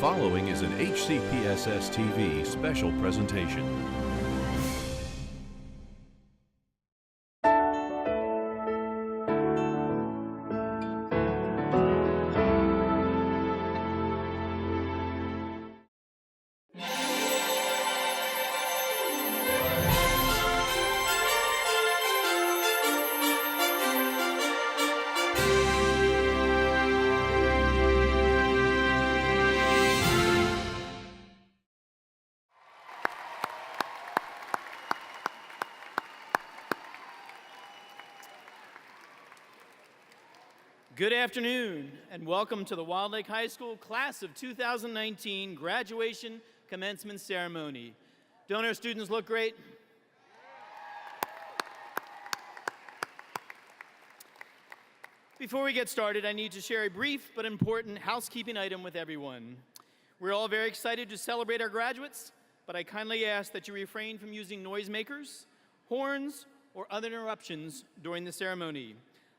following is an HCPSS TV special presentation. Good afternoon, and welcome to the Wilde Lake High School Class of 2019 Graduation Commencement Ceremony. Don't our students look great? Before we get started, I need to share a brief but important housekeeping item with everyone. We're all very excited to celebrate our graduates, but I kindly ask that you refrain from using noisemakers, horns, or other interruptions during the ceremony,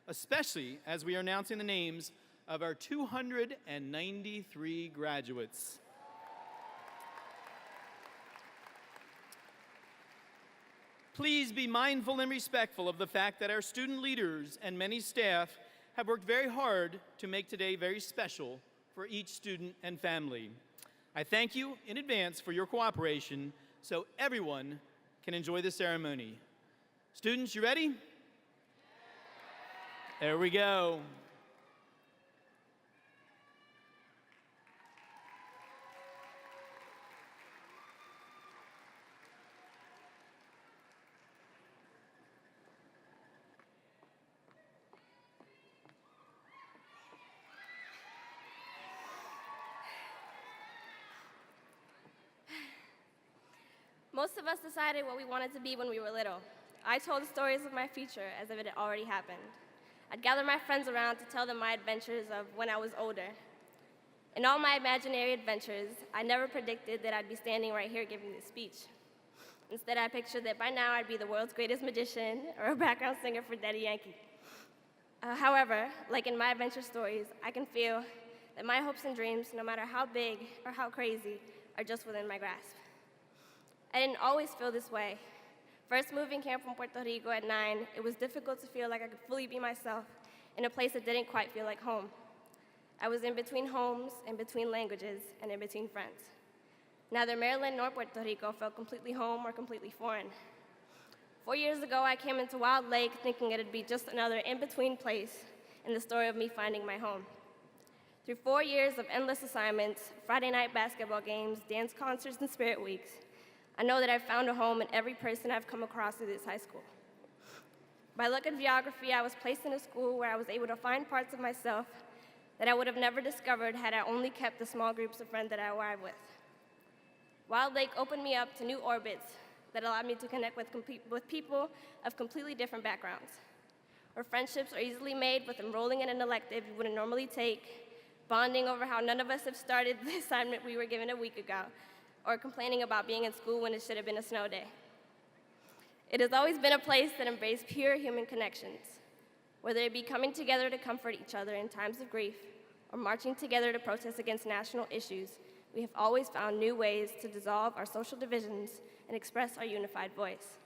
especially as we are announcing the names of our 293 graduates. Please be mindful and respectful of the fact that our student leaders and many staff have worked very hard to make today very special for each student and family. I thank you in advance for your cooperation so everyone can enjoy the ceremony. Students, you ready? There we go. Most of us decided what we wanted to be when we were little. I told the stories of my future as if it had already happened. I'd gather my friends around to tell them my adventures of when I was older. In all my imaginary adventures, I never predicted that I'd be standing right here giving this speech. Instead, I pictured that by now I'd be the world's greatest magician or a background singer for Daddy Yankee. However, like in my adventure stories, I can feel that my hopes and dreams, no matter how big or how crazy, are just within my grasp. I didn't always feel this way. First moving here from Puerto Rico at 9, it was difficult to feel like I could fully be myself in a place that didn't quite feel like home. I was in between homes, in between languages, and in between friends. Neither Maryland nor Puerto Rico felt completely home or completely foreign. 4 years ago, I came into Wilde Lake thinking it'd be just another in-between place in the story of me finding my home. Through 4 years of endless assignments, Friday night basketball games, dance concerts, and spirit weeks, I know that I've found a home in every person I've come across through this high school. By luck and geography, I was placed in a school where I was able to find parts of myself that I would have never discovered had I only kept the small groups of friends that I arrived with. Wilde Lake opened me up to new orbits that allowed me to connect with people of completely different backgrounds, where friendships are easily made with enrolling in an elective you wouldn't normally take, bonding over how none of us have started the assignment we were given a week ago, or complaining about being in school when it should have been a snow day. It has always been a place that embraced pure human connections, whether it be coming together to comfort each other in times of grief or marching together to protest against national issues. We have always found new ways to dissolve our social divisions and express our unified voice.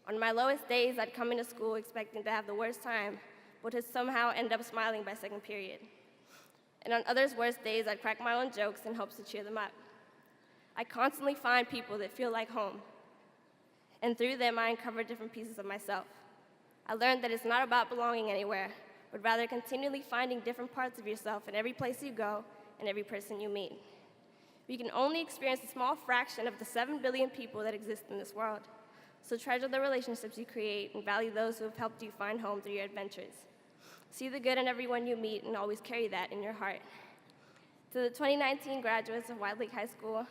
On my lowest days, I'd come into school expecting to have the worst time, but would somehow end up smiling by second period. And on others' worst days, I'd crack my own jokes in hopes to cheer them up. I constantly find people that feel like home, and through them I uncover different pieces of myself. I learned that it's not about belonging anywhere, but rather continually finding different parts of yourself in every place you go and every person you meet. We can only experience a small fraction of the 7 billion people that exist in this world, so treasure the relationships you create and value those who have helped you find home through your adventures. See the good in everyone you meet and always carry that in your heart. To the 2019 graduates of Wilde Lake High School,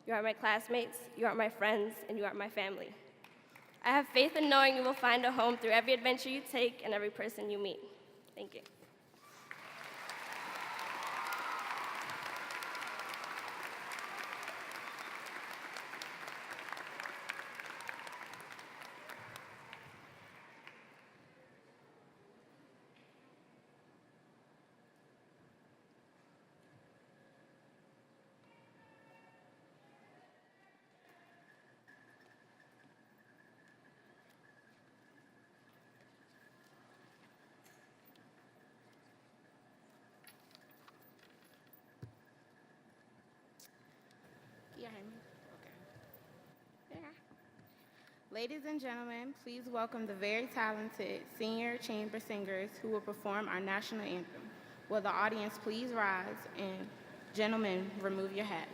you are my classmates, you are my friends, and you are my family. I have faith in knowing you will find a home through every adventure you take and every person you meet. Thank you. behind me? Okay. Yeah. Ladies and gentlemen, please welcome the very talented senior chamber singers who will perform our national anthem. Will the audience please rise, and gentlemen, remove your hats.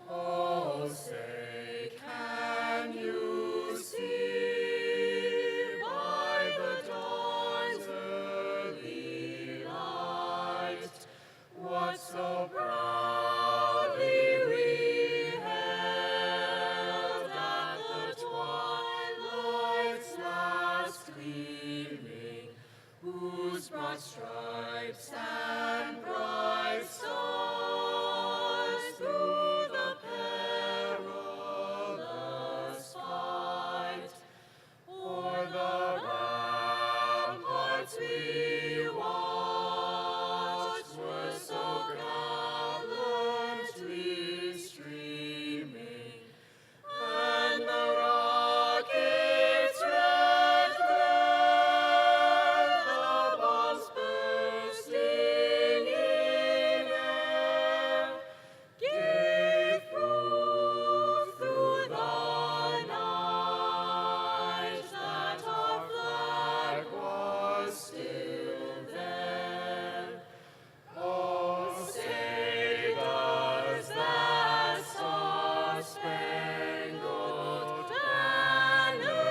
Oh, say, can you see by the dawn's early light what so proudly we hailed at the twilight's last gleaming, whose broad stripes and bright stars through the perilous fight o'er the ramparts we watched were so gallantly streaming, and the rocket's red glare, the bombs bursting in air, gave proof through the night that our flag was still there. Oh, say does that star-spangled banner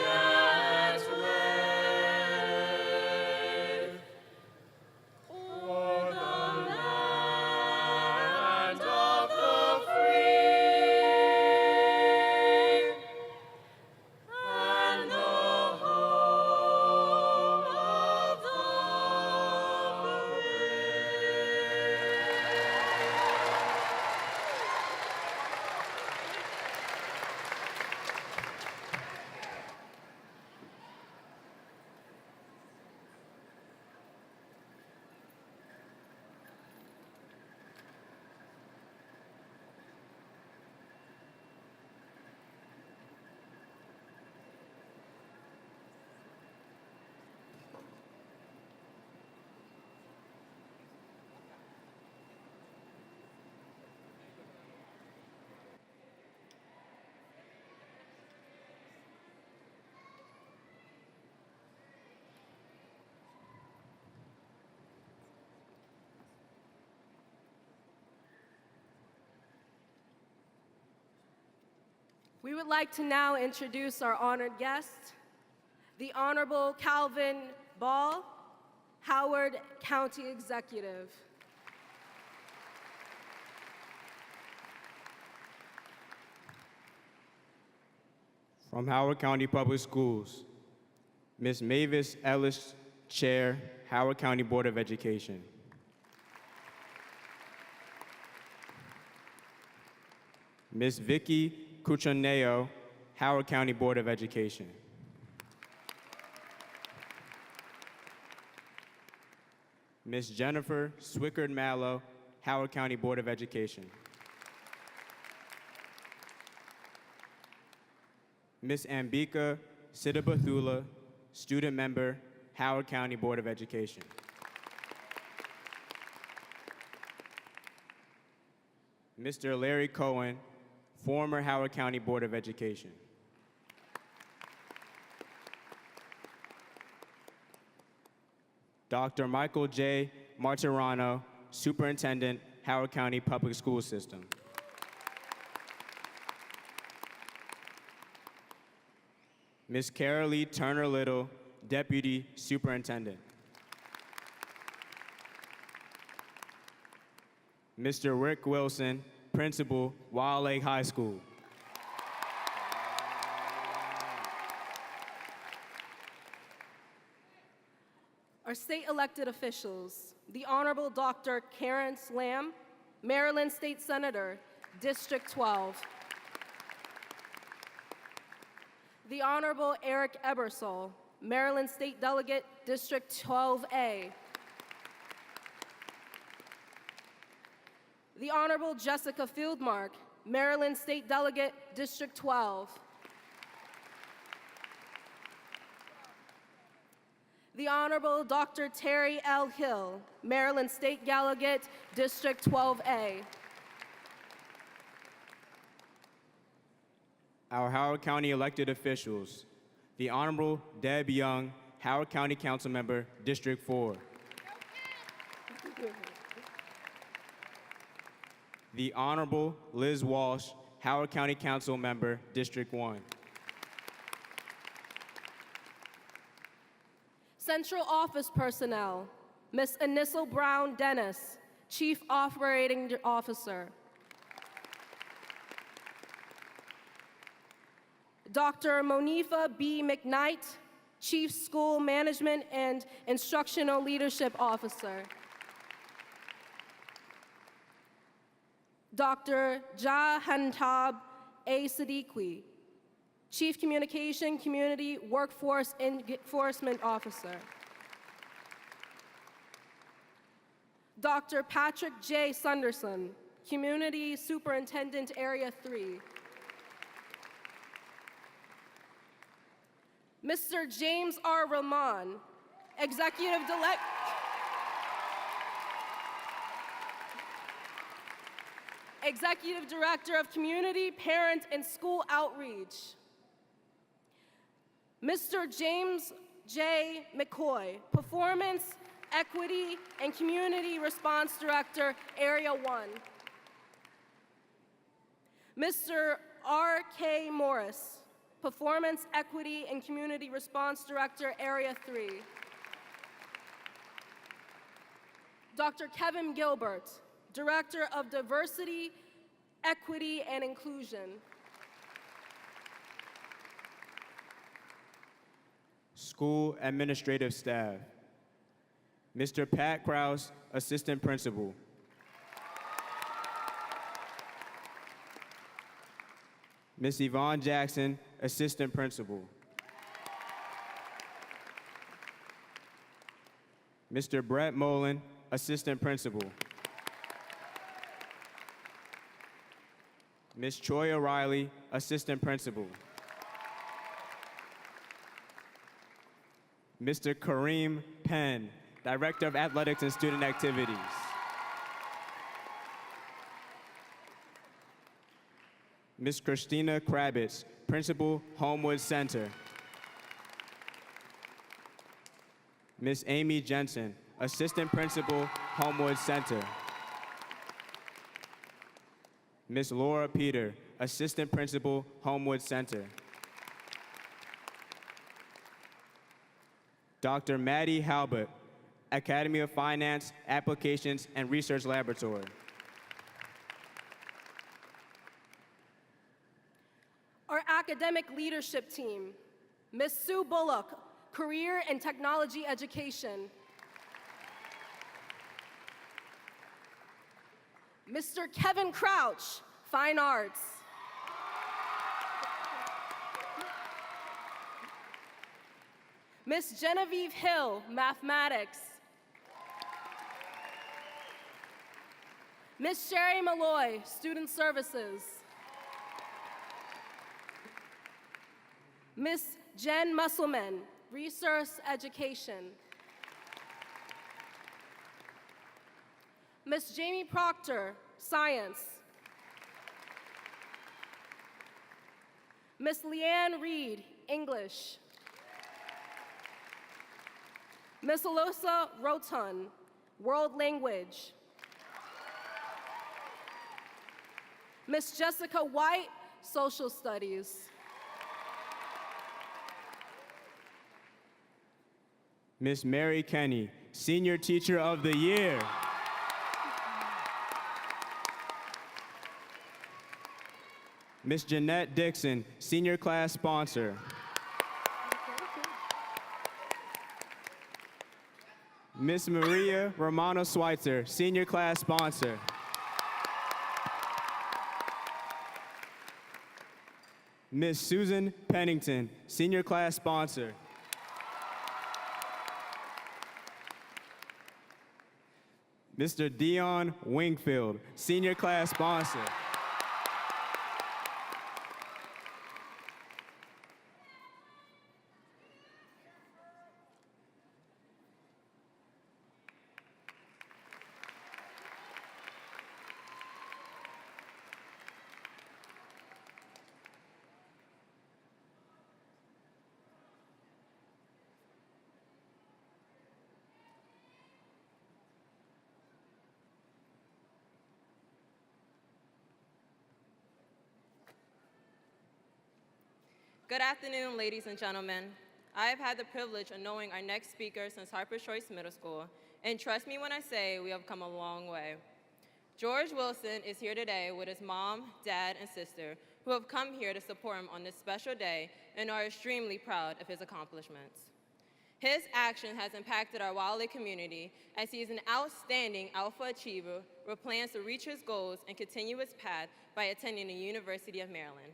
yet wave o'er the land of the free and the home of the We would like to now introduce our honored guest, the Honorable Calvin Ball, Howard County Executive. From Howard County Public Schools, Ms. Mavis Ellis, Chair, Howard County Board of Education. Ms. Vicky Cuccineo, Howard County Board of Education. Ms. Jennifer Swickard Mallow, Howard County Board of Education. Ms. Ambika Sidabathula, Student Member, Howard County Board of Education. Mr. Larry Cohen, former Howard County Board of Education. Dr. Michael J. Martirano, Superintendent, Howard County Public School System. Ms. Carolee Turner-Little, Deputy Superintendent. Mr. Rick Wilson, Principal, Wild Lake High School. Our state elected officials, the Honorable Dr. Karen Slam, Maryland State Senator, District 12. The Honorable Eric Ebersol, Maryland State Delegate, District 12A. The Honorable Jessica Fieldmark, Maryland State Delegate, District 12. The Honorable Dr. Terry L. Hill, Maryland State Delegate, District 12A. Our Howard County elected officials, the Honorable Deb Young, Howard County Council Member, District 4. The Honorable Liz Walsh, Howard County Council Member, District 1. Central Office Personnel, Ms. Anisel Brown Dennis, Chief Operating Officer. Dr. Monifa B. McKnight, Chief School Management and Instructional Leadership Officer. Dr. Jahantab A. Siddiqui, Chief Communication Community Workforce Enforcement Officer. Dr. Patrick J. Sunderson, Community Superintendent Area 3. Mr. James R. Rahman, Executive Director of Community, Parent, and School Outreach. Mr. James J. McCoy, Performance, Equity, and Community Response Director, Area 1. Mr. R.K. Morris, Performance, Equity, and Community Response Director, Area 3. Dr. Kevin Gilbert, Director of Diversity, Equity, and Inclusion. School Administrative Staff, Mr. Pat Krause, Assistant Principal. Ms. Yvonne Jackson, Assistant Principal. Mr. Brett Mullen, Assistant Principal. Ms. Troy O'Reilly, Assistant Principal. Mr. Kareem Penn, Director of Athletics and Student Activities. Ms. Christina Kravitz, Principal, Homewood Center. Ms. Amy Jensen, Assistant Principal, Homewood Center. Ms. Laura Peter, Assistant Principal, Homewood Center. Dr. Maddie Halbert, Academy of Finance, Applications, and Research Laboratory. Our academic leadership team, Ms. Sue Bullock, Career and Technology Education. Mr. Kevin Crouch, Fine Arts. Ms. Genevieve Hill, Mathematics. Ms. Sherry Malloy, Student Services. Ms. Jen Musselman, Resource Education. Ms. Jamie Proctor, Science. Ms. Leanne Reed, English. Ms. Alosa Rotun, World Language. Ms. Jessica White, Social Studies. Ms. Mary Kenny, Senior Teacher of the Year. Ms. Jeanette Dixon, Senior Class Sponsor. Ms. Maria Romano Schweitzer, Senior Class Sponsor. Ms. Susan Pennington, Senior Class Sponsor. Mr. Dion Wingfield, Senior Class Sponsor. Good afternoon, ladies and gentlemen. I have had the privilege of knowing our next speaker since Harper's Choice Middle School, and trust me when I say we have come a long way. George Wilson is here today with his mom, dad, and sister, who have come here to support him on this special day and are extremely proud of his accomplishments. His action has impacted our Wilde community as he is an outstanding alpha achiever with plans to reach his goals and continue his path by attending the University of Maryland.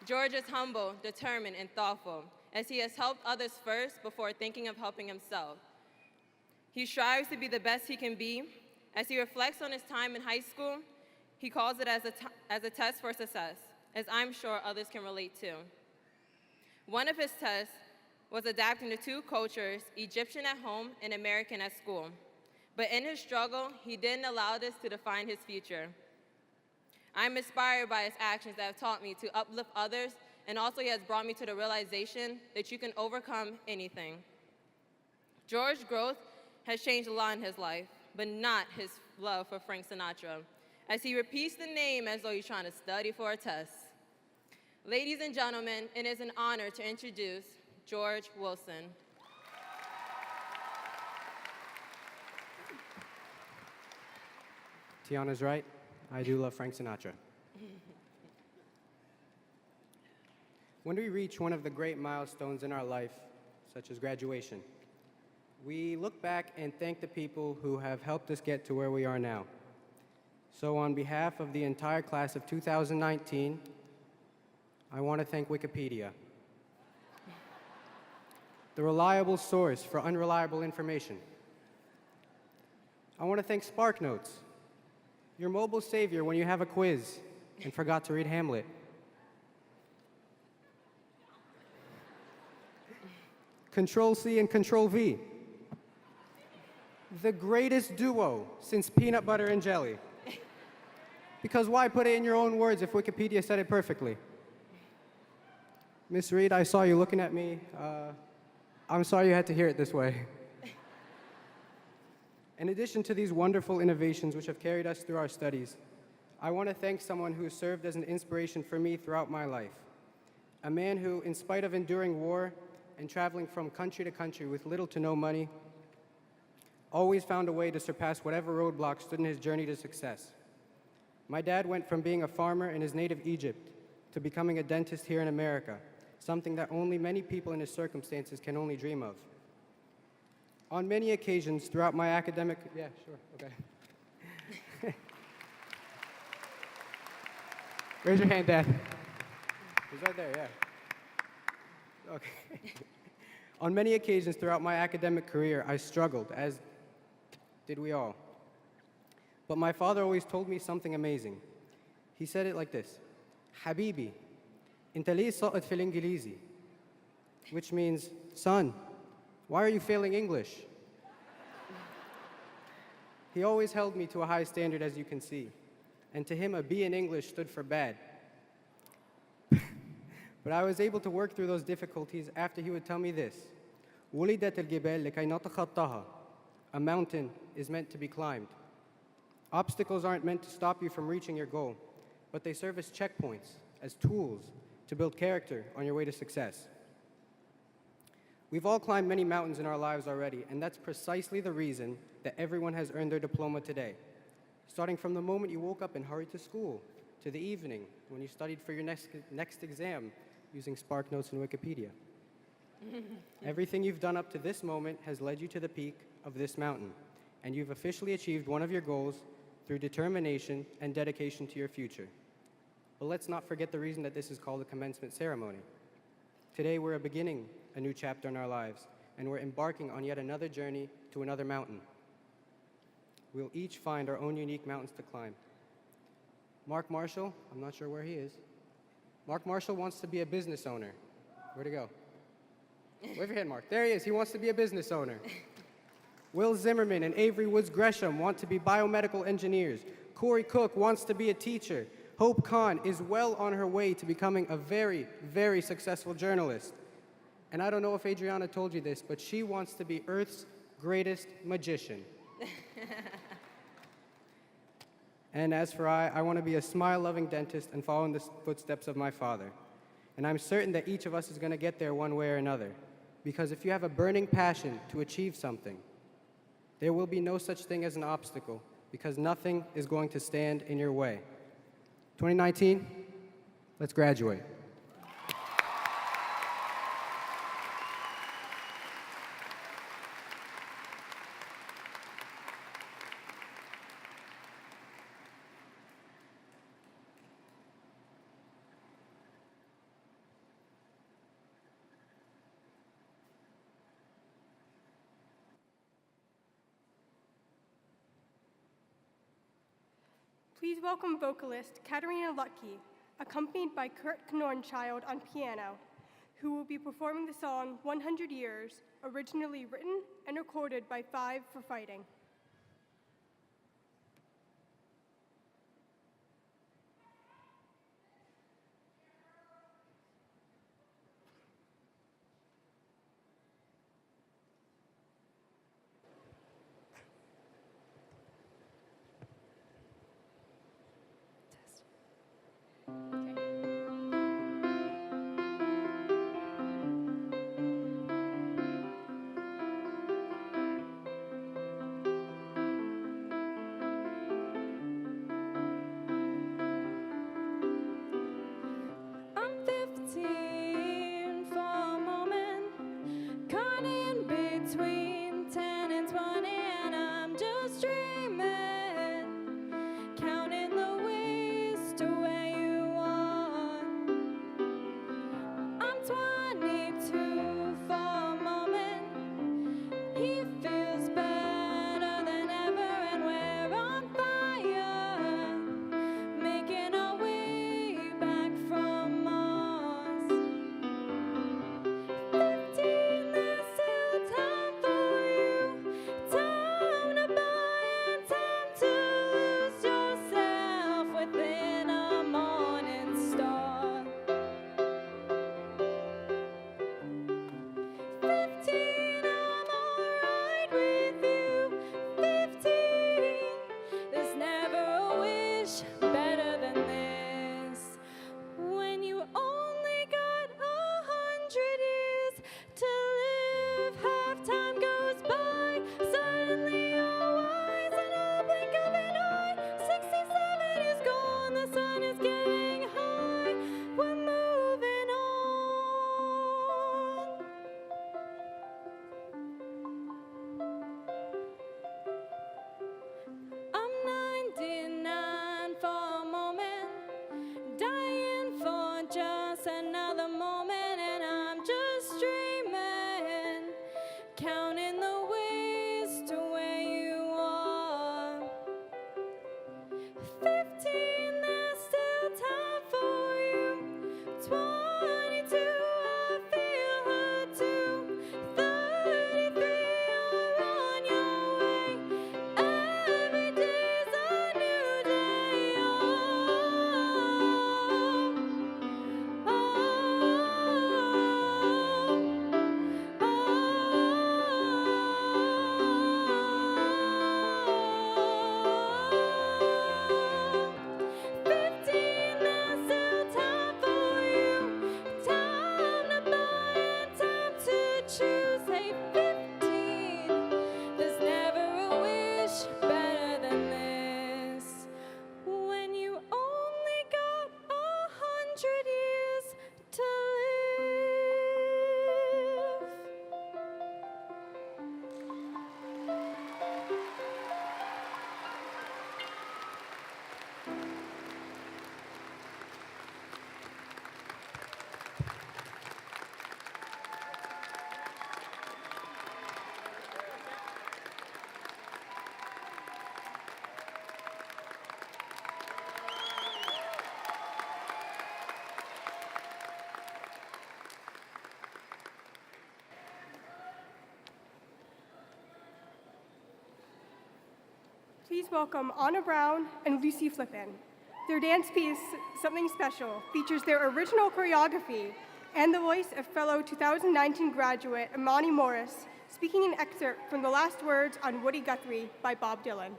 George is humble, determined, and thoughtful, as he has helped others first before thinking of helping himself. He strives to be the best he can be. As he reflects on his time in high school, he calls it as a test for success, as I'm sure others can relate to. One of his tests was adapting to two cultures, Egyptian at home and American at school. But in his struggle, he didn't allow this to define his future. I'm inspired by his actions that have taught me to uplift others, and also he has brought me to the realization that you can overcome anything. George's growth has changed a lot in his life, but not his love for Frank Sinatra, as he repeats the name as though he's trying to study for a test. Ladies and gentlemen, it is an honor to introduce George Wilson. Tiana's right. I do love Frank Sinatra. When we reach one of the great milestones in our life, such as graduation, we look back and thank the people who have helped us get to where we are now. So on behalf of the entire class of 2019, I want to thank Wikipedia, the reliable source for unreliable information. I want to thank SparkNotes, your mobile savior when you have a quiz and forgot to read Hamlet. Control-C and Control-V, the greatest duo since peanut butter and jelly. Because why put it in your own words if Wikipedia said it perfectly? Miss Reed, I saw you looking at me. I'm sorry you had to hear it this way. In addition to these wonderful innovations which have carried us through our studies, I want to thank someone who served as an inspiration for me throughout my life. A man who, in spite of enduring war and traveling from country to country with little to no money, always found a way to surpass whatever roadblocks stood in his journey to success. My dad went from being a farmer in his native Egypt to becoming a dentist here in America, something that only many people in his circumstances can only dream of. On many occasions throughout my academic, yeah, sure, okay. Raise your hand, Dad. He's right there, yeah. Okay. On many occasions throughout my academic career, I struggled, as did we all. But my father always told me something amazing. He said it like this: Habibi, inta li saqat fil Ingilizi, which means, son, why are you failing English? He always held me to a high standard, as you can see. And to him, a B in English stood for bad. But I was able to work through those difficulties after he would tell me this: وُلِدَتِ الْجِبَالُ لِكَيْ نَتَخَطَّهَا. A mountain is meant to be climbed. Obstacles aren't meant to stop you from reaching your goal, but they serve as checkpoints, as tools to build character on your way to success. We've all climbed many mountains in our lives already, and that's precisely the reason that everyone has earned their diploma today. Starting from the moment you woke up and hurried to school, to the evening when you studied for your next exam using SparkNotes and Wikipedia. Everything you've done up to this moment has led you to the peak of this mountain, and you've officially achieved one of your goals through determination and dedication to your future. But let's not forget the reason that this is called a commencement ceremony. Today we're beginning a new chapter in our lives, and we're embarking on yet another journey to another mountain. We'll each find our own unique mountains to climb. Mark Marshall, I'm not sure where he is. Mark Marshall wants to be a business owner. Where'd he go? Wave your hand, Mark. There he is. He wants to be a business owner. Will Zimmerman and Avery Woods Gresham want to be biomedical engineers. Corey Cook wants to be a teacher. Hope Khan is well on her way to becoming a very, very successful journalist. And I don't know if Adriana told you this, but she wants to be Earth's greatest magician. And as for I want to be a smile-loving dentist and follow in the footsteps of my father. And I'm certain that each of us is going to get there one way or another. Because if you have a burning passion to achieve something, there will be no such thing as an obstacle, because nothing is going to stand in your way. 2019, let's graduate. Please welcome vocalist Katarina Lutke, accompanied by Kurt Knornchild on piano, who will be performing the song 100 Years, originally written and recorded by Five for Fighting. Please welcome Anna Brown and Lucy Flippin. Their dance piece, Something Special, features their original choreography and the voice of fellow 2019 graduate Imani Morris, speaking an excerpt from the last words on Woody Guthrie by Bob Dylan.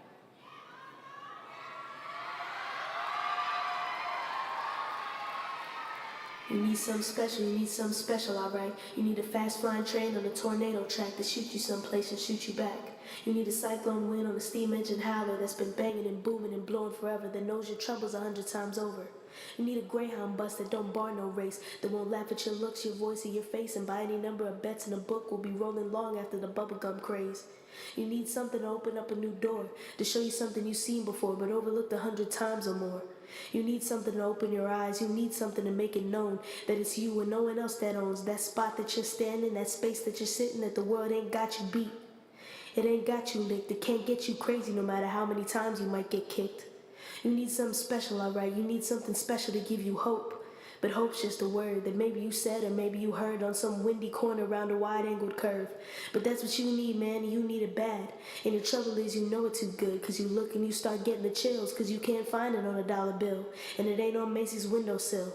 You need something special, you need something special, alright. You need a fast flying train on a tornado track to shoot you someplace and shoot you back. You need a cyclone wind on a steam engine howler that's been banging and booming and blowing forever, that knows your troubles 100 times over. You need a Greyhound bus that don't bar no race, that won't laugh at your looks, your voice, or your face, and by any number of bets in a book will be rolling long after the bubblegum craze. You need something to open up a new door, to show you something you've seen before but overlooked 100 times or more. You need something to open your eyes, you need something to make it known that it's you and no one else that owns that spot that you're standing, that space that you're sitting, that the world ain't got you beat. It ain't got you licked, it can't get you crazy no matter how many times you might get kicked. You need something special, alright, you need something special to give you hope. But hope's just a word that maybe you said or maybe you heard on some windy corner around a wide-angled curve. But that's what you need, man, and you need it bad. And the trouble is you know it too good, cause you look and you start getting the chills, cause you can't find it on a dollar bill, and it ain't on Macy's windowsill.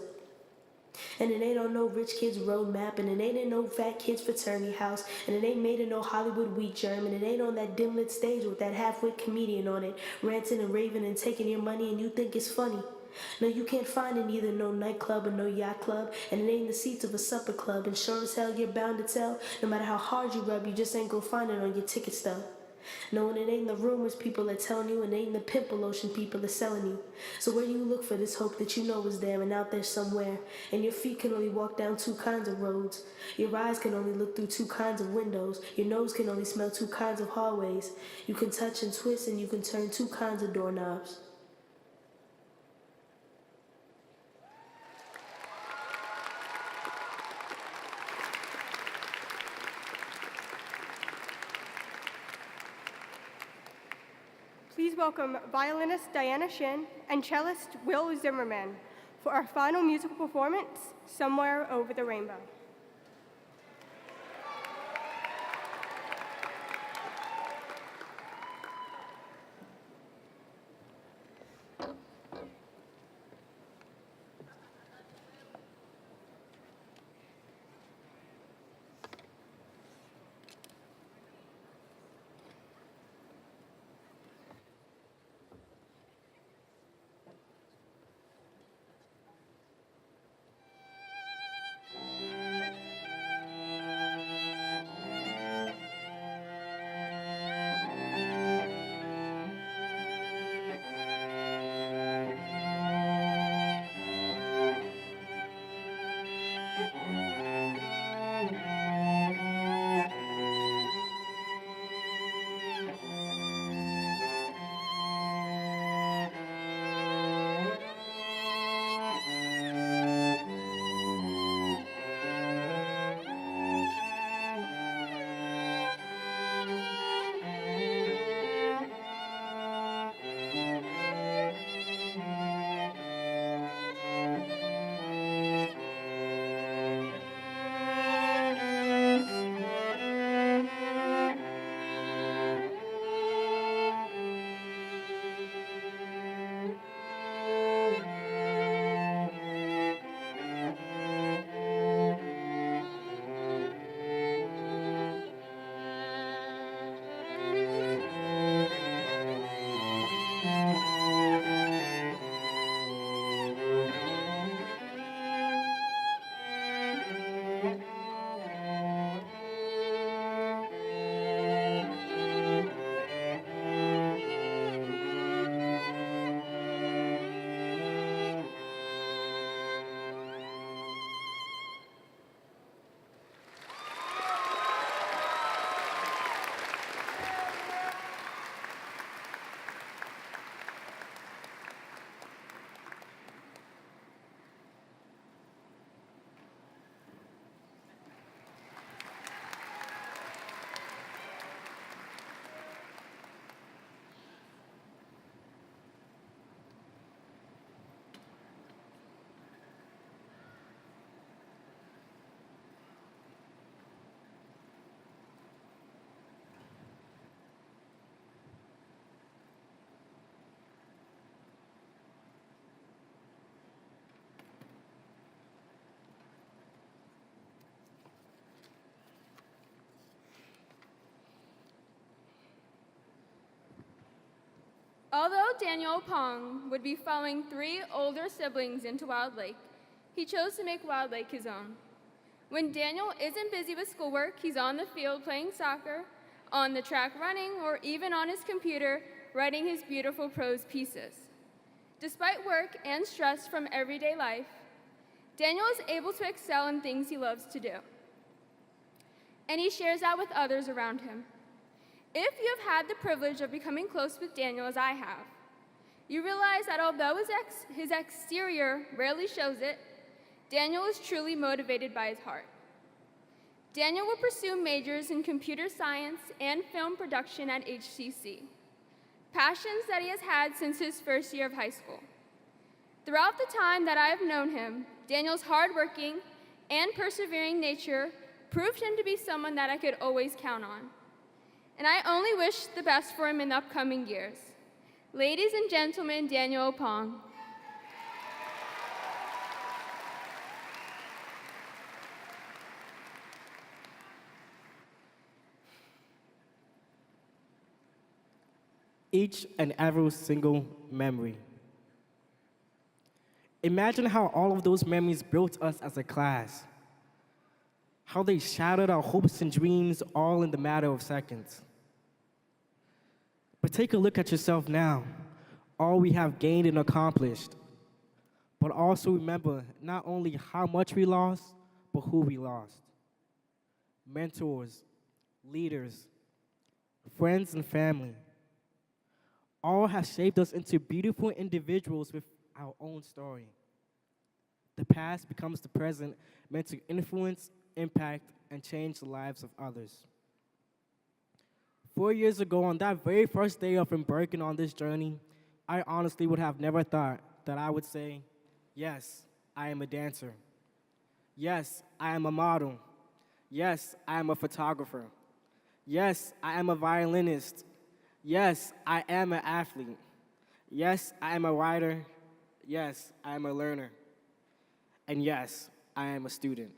And it ain't on no rich kid's road map, and it ain't in no fat kid's fraternity house, and it ain't made in no Hollywood wheat germ, and it ain't on that dim-lit stage with that half-wit comedian on it, ranting and raving and taking your money and you think it's funny. No, you can't find it either no nightclub or no yacht club, and it ain't in the seats of a supper club, and sure as hell you're bound to tell, no matter how hard you rub, you just ain't gonna find it on your ticket stub. No, and it ain't the rumors people are telling you, and it ain't the pimple lotion people are selling you. So where do you look for this hope that you know is there and out there somewhere? And your feet can only walk down 2 kinds of roads. Your eyes can only look through 2 kinds of windows. Your nose can only smell 2 kinds of hallways. You can touch and twist, and you can turn 2 kinds of doorknobs. Please welcome violinist Diana Shin and cellist Will Zimmerman for our final musical performance, Somewhere Over the Rainbow. Although Daniel Pong would be following 3 older siblings into Wilde Lake, he chose to make Wilde Lake his own. When Daniel isn't busy with schoolwork, he's on the field playing soccer, on the track running, or even on his computer writing his beautiful prose pieces. Despite work and stress from everyday life, Daniel is able to excel in things he loves to do. And he shares that with others around him. If you have had the privilege of becoming close with Daniel as I have, you realize that although his exterior rarely shows it, Daniel is truly motivated by his heart. Daniel will pursue majors in computer science and film production at HCC, passions that he has had since his first year of high school. Throughout the time that I have known him, Daniel's hardworking and persevering nature proved him to be someone that I could always count on. And I only wish the best for him in the upcoming years. Ladies and gentlemen, Daniel Opong. Each and every single memory. Imagine how all of those memories built us as a class. How they shattered our hopes and dreams all in the matter of seconds. But take a look at yourself now, all we have gained and accomplished. But also remember not only how much we lost, but who we lost. Mentors, leaders, friends, and family. All have shaped us into beautiful individuals with our own story. The past becomes the present, meant to influence, impact, and change the lives of others. 4 years ago, on that very first day of embarking on this journey, I honestly would have never thought that I would say, yes, I am a dancer. Yes, I am a model. Yes, I am a photographer. Yes, I am a violinist. Yes, I am an athlete. Yes, I am a writer. Yes, I am a learner. And yes, I am a student.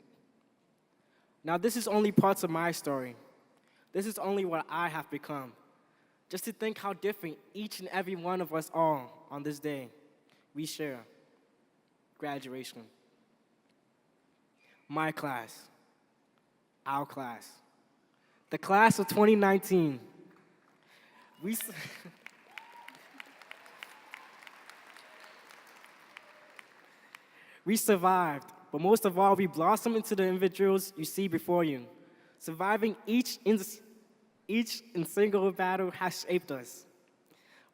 Now, this is only parts of my story. This is only what I have become. Just to think how different each and every one of us are on this day we share. Graduation. My class. Our class. The class of 2019. We survived, but most of all, we blossomed into the individuals you see before you. Surviving each and single battle has shaped us.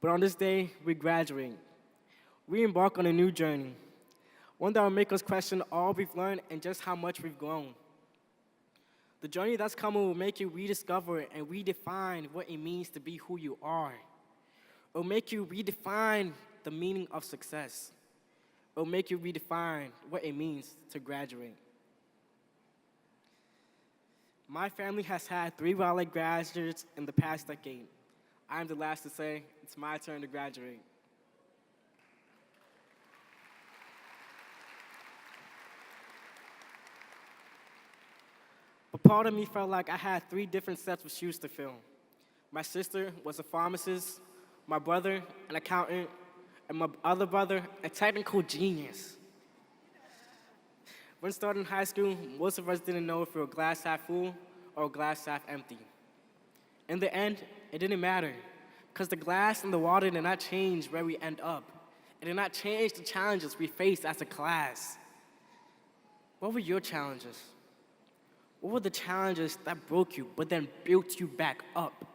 But on this day, we graduate. We embark on a new journey, one that will make us question all we've learned and just how much we've grown. The journey that's coming will make you rediscover and redefine what it means to be who you are. It will make you redefine the meaning of success. It will make you redefine what it means to graduate. My family has had 3 Wilde graduates in the past decade. I'm the last to say it's my turn to graduate. But part of me felt like I had 3 different sets of shoes to fill. My sister was a pharmacist, my brother an accountant, and my other brother a technical genius. When starting high school, most of us didn't know if we were glass half full or glass half empty. In the end, it didn't matter, because the glass and the water did not change where we end up. It did not change the challenges we faced as a class. What were your challenges? What were the challenges that broke you, but then built you back up?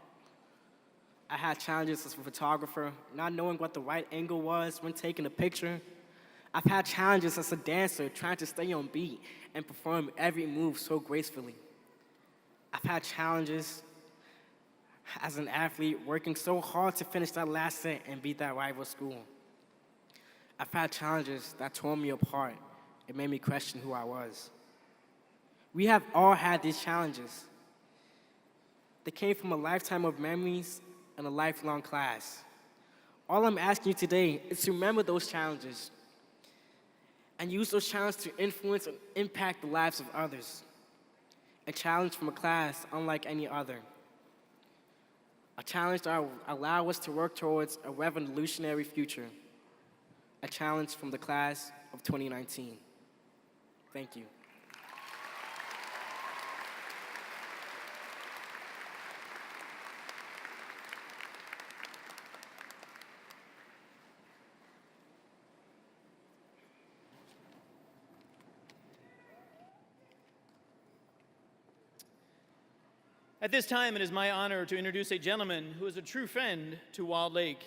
I had challenges as a photographer, not knowing what the right angle was when taking a picture. I've had challenges as a dancer, trying to stay on beat and perform every move so gracefully. I've had challenges as an athlete, working so hard to finish that last set and beat that rival school. I've had challenges that tore me apart and made me question who I was. We have all had these challenges. They came from a lifetime of memories and a lifelong class. All I'm asking you today is to remember those challenges and use those challenges to influence and impact the lives of others. A challenge from a class unlike any other. A challenge that will allow us to work towards a revolutionary future. A challenge from the class of 2019. Thank you. At this time, it is my honor to introduce a gentleman who is a true friend to Wilde Lake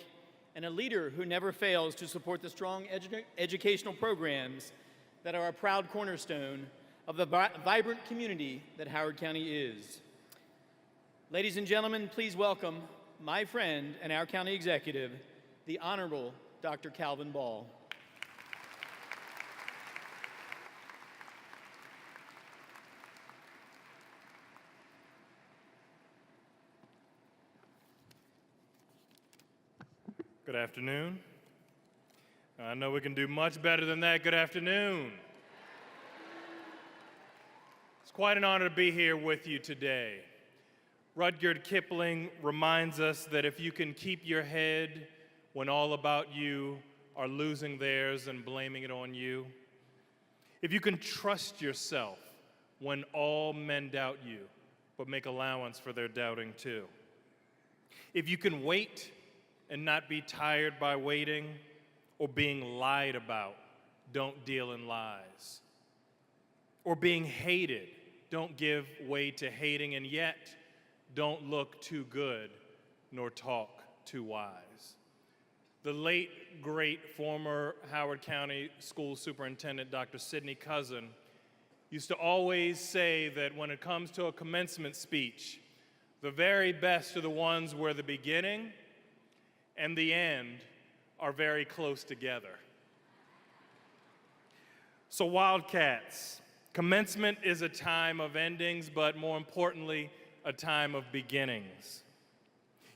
and a leader who never fails to support the strong educational programs that are a proud cornerstone of the vibrant community that Howard County is. Ladies and gentlemen, please welcome my friend and our county executive, the Honorable Dr. Calvin Ball. Good afternoon. I know we can do much better than that. Good afternoon. It's quite an honor to be here with you today. Rudyard Kipling reminds us that if you can keep your head when all about you are losing theirs and blaming it on you, if you can trust yourself when all men doubt you, but make allowance for their doubting too, if you can wait and not be tired by waiting or being lied about, don't deal in lies. Or being hated, don't give way to hating, and yet don't look too good nor talk too wise. The late, great former Howard County School Superintendent, Dr. Sidney Cousin, used to always say that when it comes to a commencement speech, the very best are the ones where the beginning and the end are very close together. So Wildcats, commencement is a time of endings, but more importantly, a time of beginnings.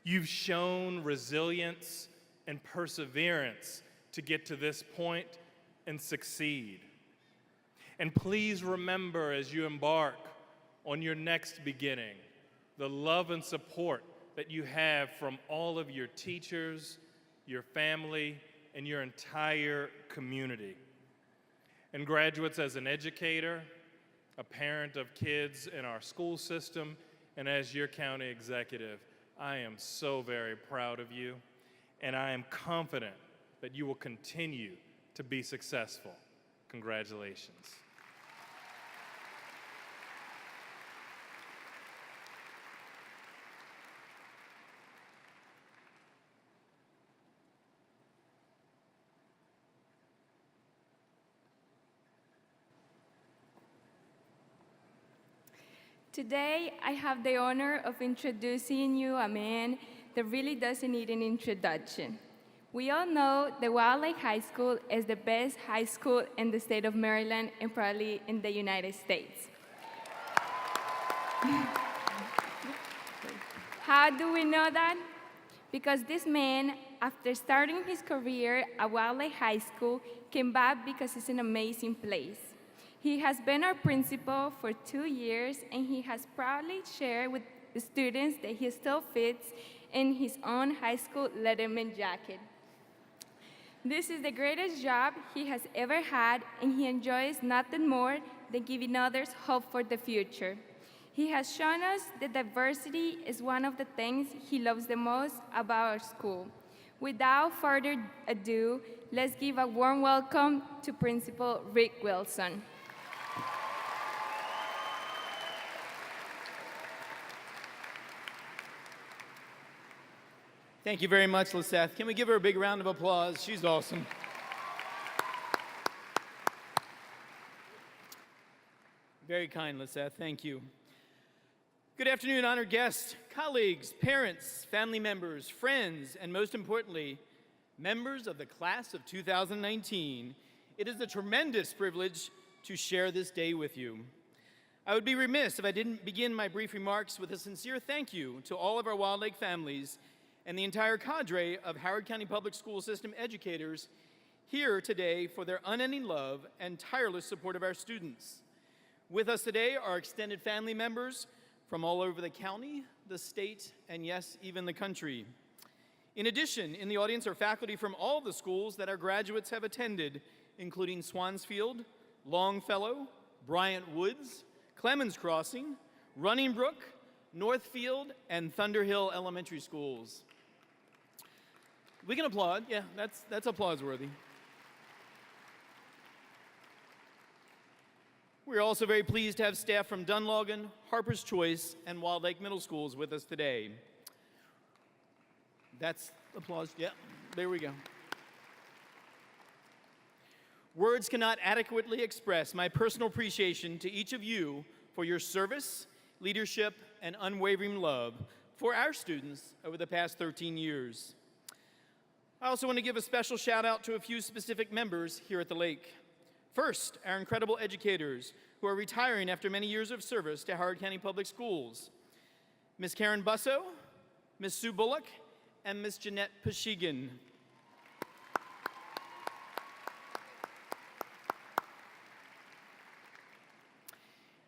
You've shown resilience and perseverance to get to this point and succeed. And please remember as you embark on your next beginning, the love and support that you have from all of your teachers, your family, and your entire community. And graduates, as an educator, a parent of kids in our school system, and as your county executive, I am so very proud of you, and I am confident that you will continue to be successful. Congratulations. Today, I have the honor of introducing you a man that really doesn't need an introduction. We all know that Wilde Lake High School is the best high school in the state of Maryland and probably in the United States. How do we know that? Because this man, after starting his career at Wilde Lake High School, came back because it's an amazing place. He has been our principal for 2 years, and he has proudly shared with the students that he still fits in his own high school letterman jacket. This is the greatest job he has ever had, and he enjoys nothing more than giving others hope for the future. He has shown us that diversity is one of the things he loves the most about our school. Without further ado, let's give a warm welcome to Principal Rick Wilson. Thank you very much, Liseth. Can we give her a big round of applause? She's awesome. Very kind, Liseth. Thank you. Good afternoon, honored guests, colleagues, parents, family members, friends, and most importantly, members of the class of 2019. It is a tremendous privilege to share this day with you. I would be remiss if I didn't begin my brief remarks with a sincere thank you to all of our Wilde Lake families and the entire cadre of Howard County Public School System educators here today for their unending love and tireless support of our students. With us today are extended family members from all over the county, the state, and yes, even the country. In addition, in the audience are faculty from all of the schools that our graduates have attended, including Swansfield, Longfellow, Bryant Woods, Clemens Crossing, Running Brook, Northfield, and Thunderhill Elementary Schools. We can applaud. Yeah, that's applause-worthy. We're also very pleased to have staff from Dunlogan, Harper's Choice, and Wilde Lake Middle Schools with us today. That's applause. Yeah, there we go. Words cannot adequately express my personal appreciation to each of you for your service, leadership, and unwavering love for our students over the past 13 years. I also want to give a special shout out to a few specific members here at the Lake. First, our incredible educators who are retiring after many years of service to Howard County Public Schools. Ms. Karen Busso, Ms. Sue Bullock, and Ms. Jeanette Pashigan.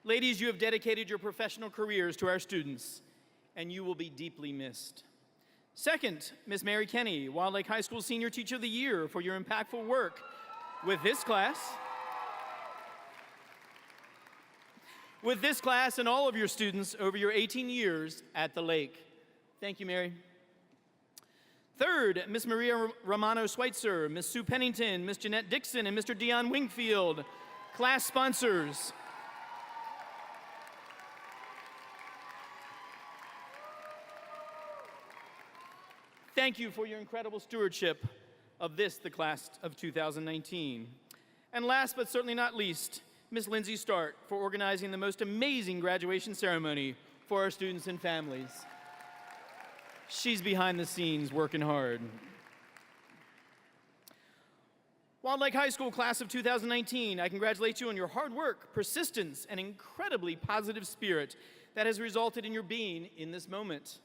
Ladies, you have dedicated your professional careers to our students, and you will be deeply missed. Second, Ms. Mary Kenny, Wilde Lake High School Senior Teacher of the Year, for your impactful work with this class and all of your students over your 18 years at the Lake. Thank you, Mary. Third, Ms. Maria Romano Schweitzer, Ms. Sue Pennington, Ms. Jeanette Dixon, and Mr. Dion Wingfield, class sponsors. Thank you for your incredible stewardship of the class of 2019. And last but certainly not least, Ms. Lindsay Start for organizing the most amazing graduation ceremony for our students and families. She's behind the scenes working hard. Wilde Lake High School class of 2019, I congratulate you on your hard work, persistence, and incredibly positive spirit that has resulted in your being in this moment.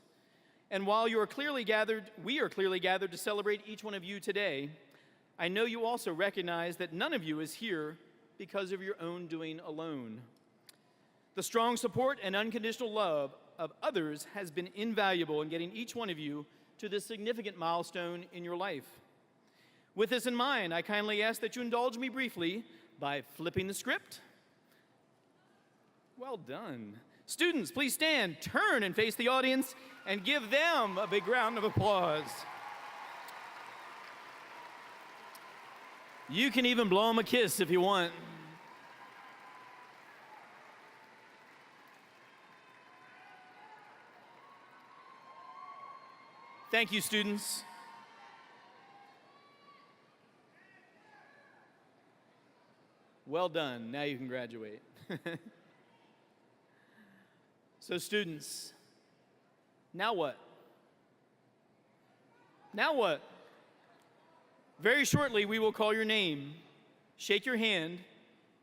And while we are clearly gathered to celebrate each one of you today, I know you also recognize that none of you is here because of your own doing alone. The strong support and unconditional love of others has been invaluable in getting each one of you to this significant milestone in your life. With this in mind, I kindly ask that you indulge me briefly by flipping the script. Well done. Students, please stand, turn, and face the audience, and give them a big round of applause. You can even blow them a kiss if you want. Thank you, students. Well done. Now you can graduate. So students, now what? Now what? Very shortly, we will call your name, shake your hand,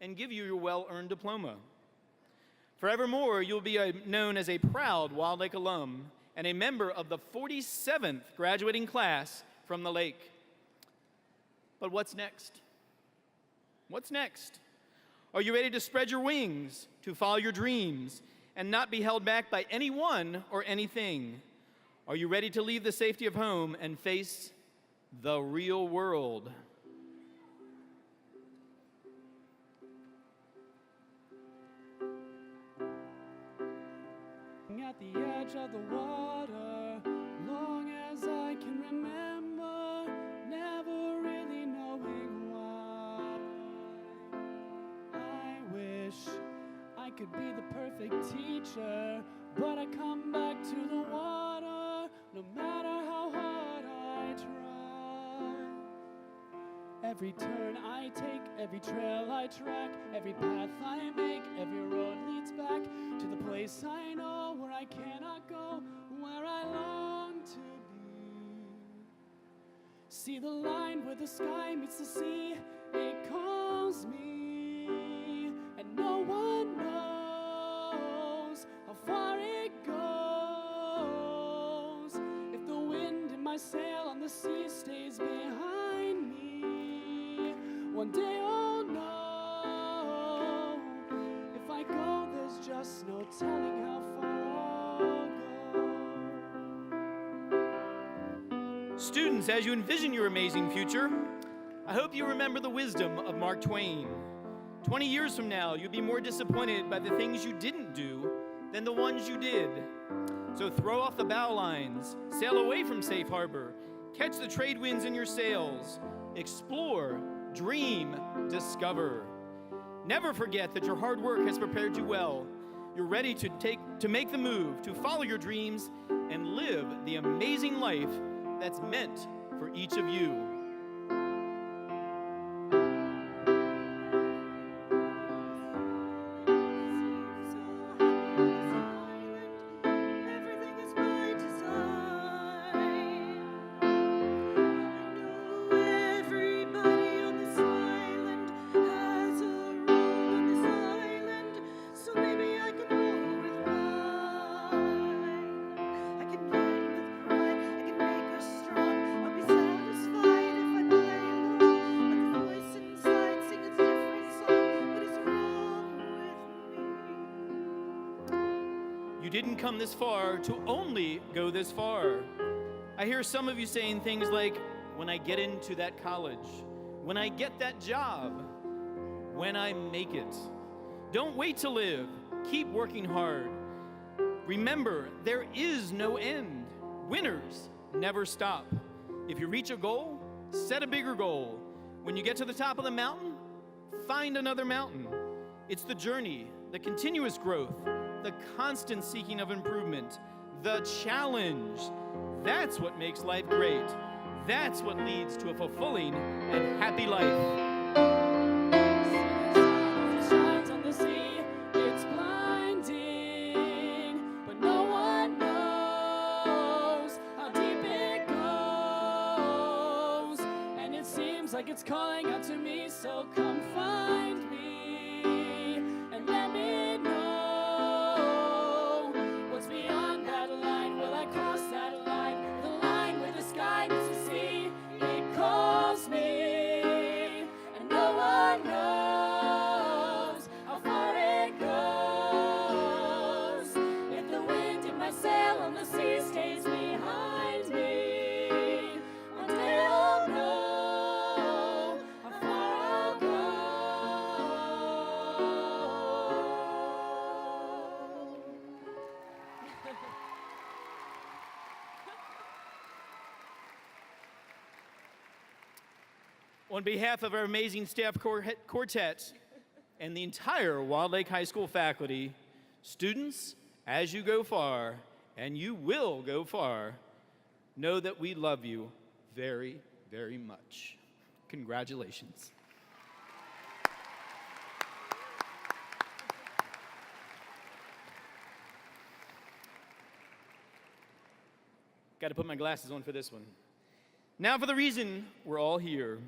and give you your well-earned diploma. Forevermore, you'll be known as a proud Wilde Lake alum and a member of the 47th graduating class from the Lake. But what's next? What's next? Are you ready to spread your wings, to follow your dreams, and not be held back by anyone or anything? Are you ready to leave the safety of home and face the real world? At the edge of the water, long as I can remember, never really knowing why. I wish I could be the perfect teacher, but I come back to the water, no matter how hard I try. Every turn I take, every trail I track, every path I make, every road leads back to the place I know, where I cannot go, where I long to be. See the line where the sky meets the sea, it calls me, and no one knows how far it goes. If the wind in my sail on the sea stays behind me, one day I'll know. If I go, there's just no telling how far I'll go. Students, as you envision your amazing future, I hope you remember the wisdom of Mark Twain. 20 years from now, you'll be more disappointed by the things you didn't do than the ones you did. So throw off the bow lines, sail away from safe harbor, catch the trade winds in your sails, explore, dream, discover. Never forget that your hard work has prepared you well. You're ready to make the move, to follow your dreams, and live the amazing life that's meant for each of you. Didn't come this far to only go this far. I hear some of you saying things like, when I get into that college, when I get that job, when I make it. Don't wait to live. Keep working hard. Remember, there is no end. Winners never stop. If you reach a goal, set a bigger goal. When you get to the top of the mountain, find another mountain. It's the journey, the continuous growth, the constant seeking of improvement, the challenge. That's what makes life great. That's what leads to a fulfilling and happy life. Shines on the sea, it's blinding, but no one knows how deep it goes. And it seems like it's calling out to me, so come find me and let me know. Beyond that line, will I cross that line? The line where the sky meets the sea. It calls me, and no one knows how far it goes. If the wind in my sail on the sea stays behind me, one day I'll know how far I'll go. On behalf of our amazing staff quartet and the entire Wilde Lake High School faculty, students, as you go far, and you will go far, know that we love you very, very much. Congratulations. Got to put my glasses on for this one. Now for the reason we're all here.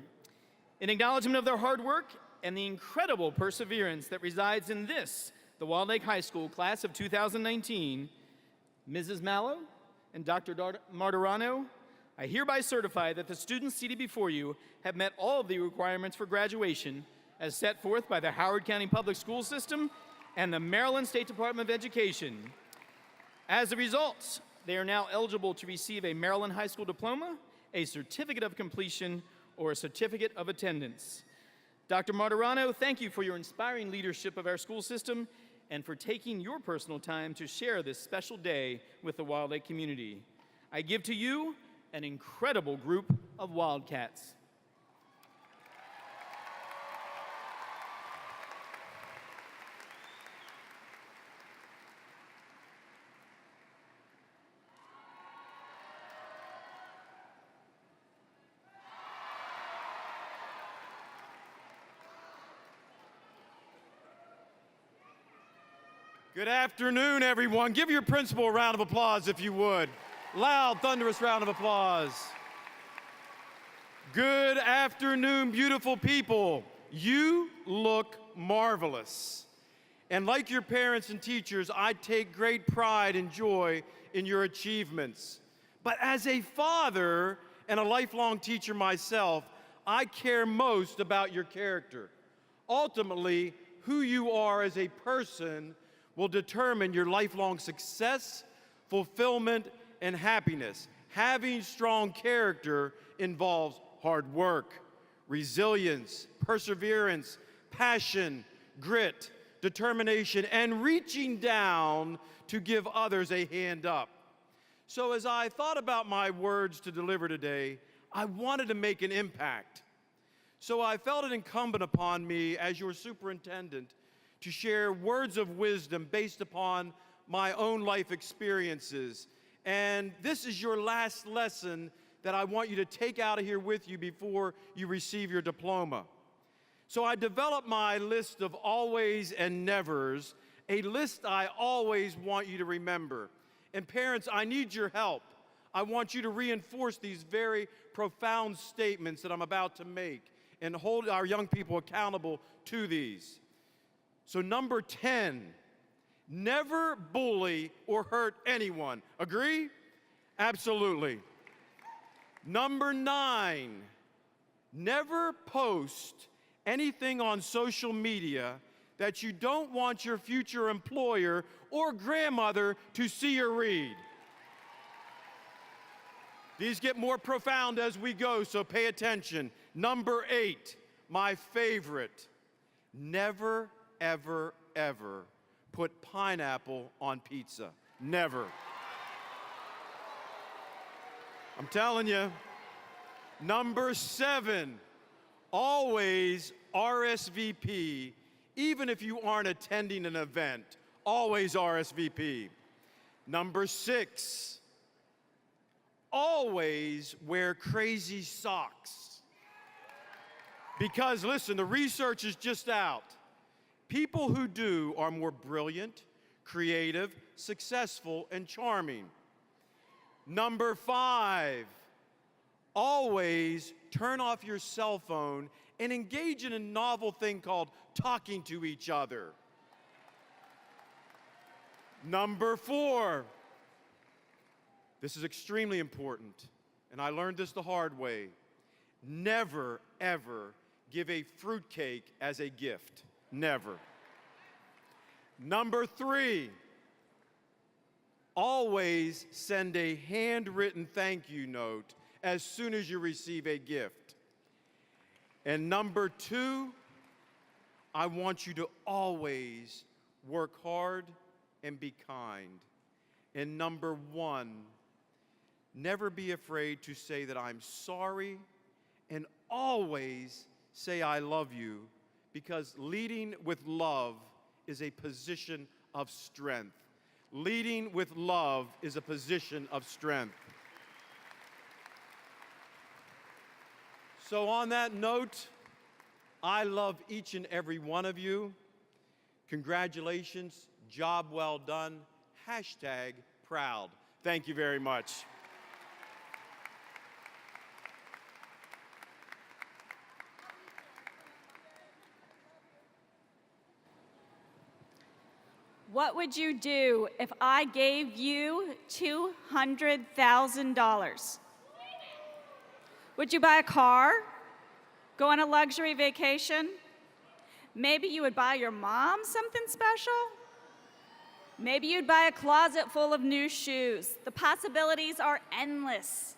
In acknowledgement of their hard work and the incredible perseverance that resides in this, the Wilde Lake High School class of 2019, Mrs. Mallow and Dr. Martirano, I hereby certify that the students seated before you have met all of the requirements for graduation as set forth by the Howard County Public School System and the Maryland State Department of Education. As a result, they are now eligible to receive a Maryland High School diploma, a certificate of completion, or a certificate of attendance. Dr. Martirano, thank you for your inspiring leadership of our school system and for taking your personal time to share this special day with the Wilde Lake community. I give to you an incredible group of Wildcats. Good afternoon, everyone. Give your principal a round of applause, if you would. Loud, thunderous round of applause. Good afternoon, beautiful people. You look marvelous. And like your parents and teachers, I take great pride and joy in your achievements. But as a father and a lifelong teacher myself, I care most about your character. Ultimately, who you are as a person will determine your lifelong success, fulfillment, and happiness. Having strong character involves hard work, resilience, perseverance, passion, grit, determination, and reaching down to give others a hand up. So as I thought about my words to deliver today, I wanted to make an impact. So I felt it incumbent upon me as your superintendent to share words of wisdom based upon my own life experiences. And this is your last lesson that I want you to take out of here with you before you receive your diploma. So I developed my list of always and nevers, a list I always want you to remember. And parents, I need your help. I want you to reinforce these very profound statements that I'm about to make and hold our young people accountable to these. So number 10, never bully or hurt anyone. Agree? Absolutely. Number 9, never post anything on social media that you don't want your future employer or grandmother to see or read. These get more profound as we go, so pay attention. Number 8, my favorite, never, ever, ever put pineapple on pizza. Never. I'm telling you. Number 7, always RSVP, even if you aren't attending an event. Always RSVP. Number 6, always wear crazy socks. Because listen, the research is just out. People who do are more brilliant, creative, successful, and charming. Number 5, always turn off your cell phone and engage in a novel thing called talking to each other. Number 4, this is extremely important, and I learned this the hard way. Never, ever give a fruitcake as a gift. Never. Number 3, always send a handwritten thank you note as soon as you receive a gift. And number 2, I want you to always work hard and be kind. And number 1, never be afraid to say that I'm sorry, and always say I love you, because leading with love is a position of strength. Leading with love is a position of strength. So on that note, I love each and every one of you. Congratulations, job well done, #proud. Thank you very much. What would you do if I gave you $200,000? Would you buy a car? Go on a luxury vacation? Maybe you would buy your mom something special? Maybe you'd buy a closet full of new shoes. The possibilities are endless.